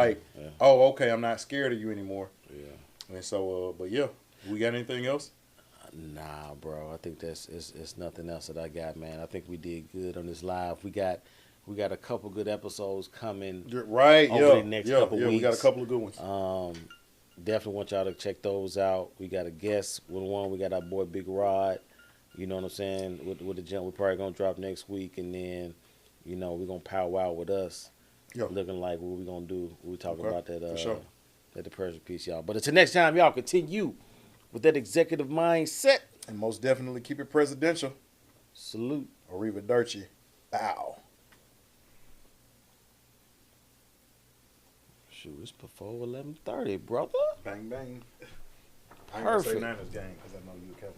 oh, okay, I'm not scared of you anymore. Yeah. And so, but yeah, we got anything else? Nah, bro. I think it's nothing else that I got, man. I think we did good on this live. We got a couple good episodes coming. Right. Over the next couple weeks. We got a couple of good ones. Definitely want y'all to check those out. We got a guest with one. We got our boy Big Rod. You know what I'm saying? With the jump, we're probably gonna drop next week, and then we're gonna powwow with us. Yo. Looking like what we gonna do. We talking about that. For sure. That depression piece, y'all. But until next time, y'all continue with that executive mindset. And most definitely keep it presidential. Salute. Arrivederci. Bow. Shoot, it's before 11:30, brother. Bang, bang. I ain't Perfect. gonna say Niners game because I know you a Cowboys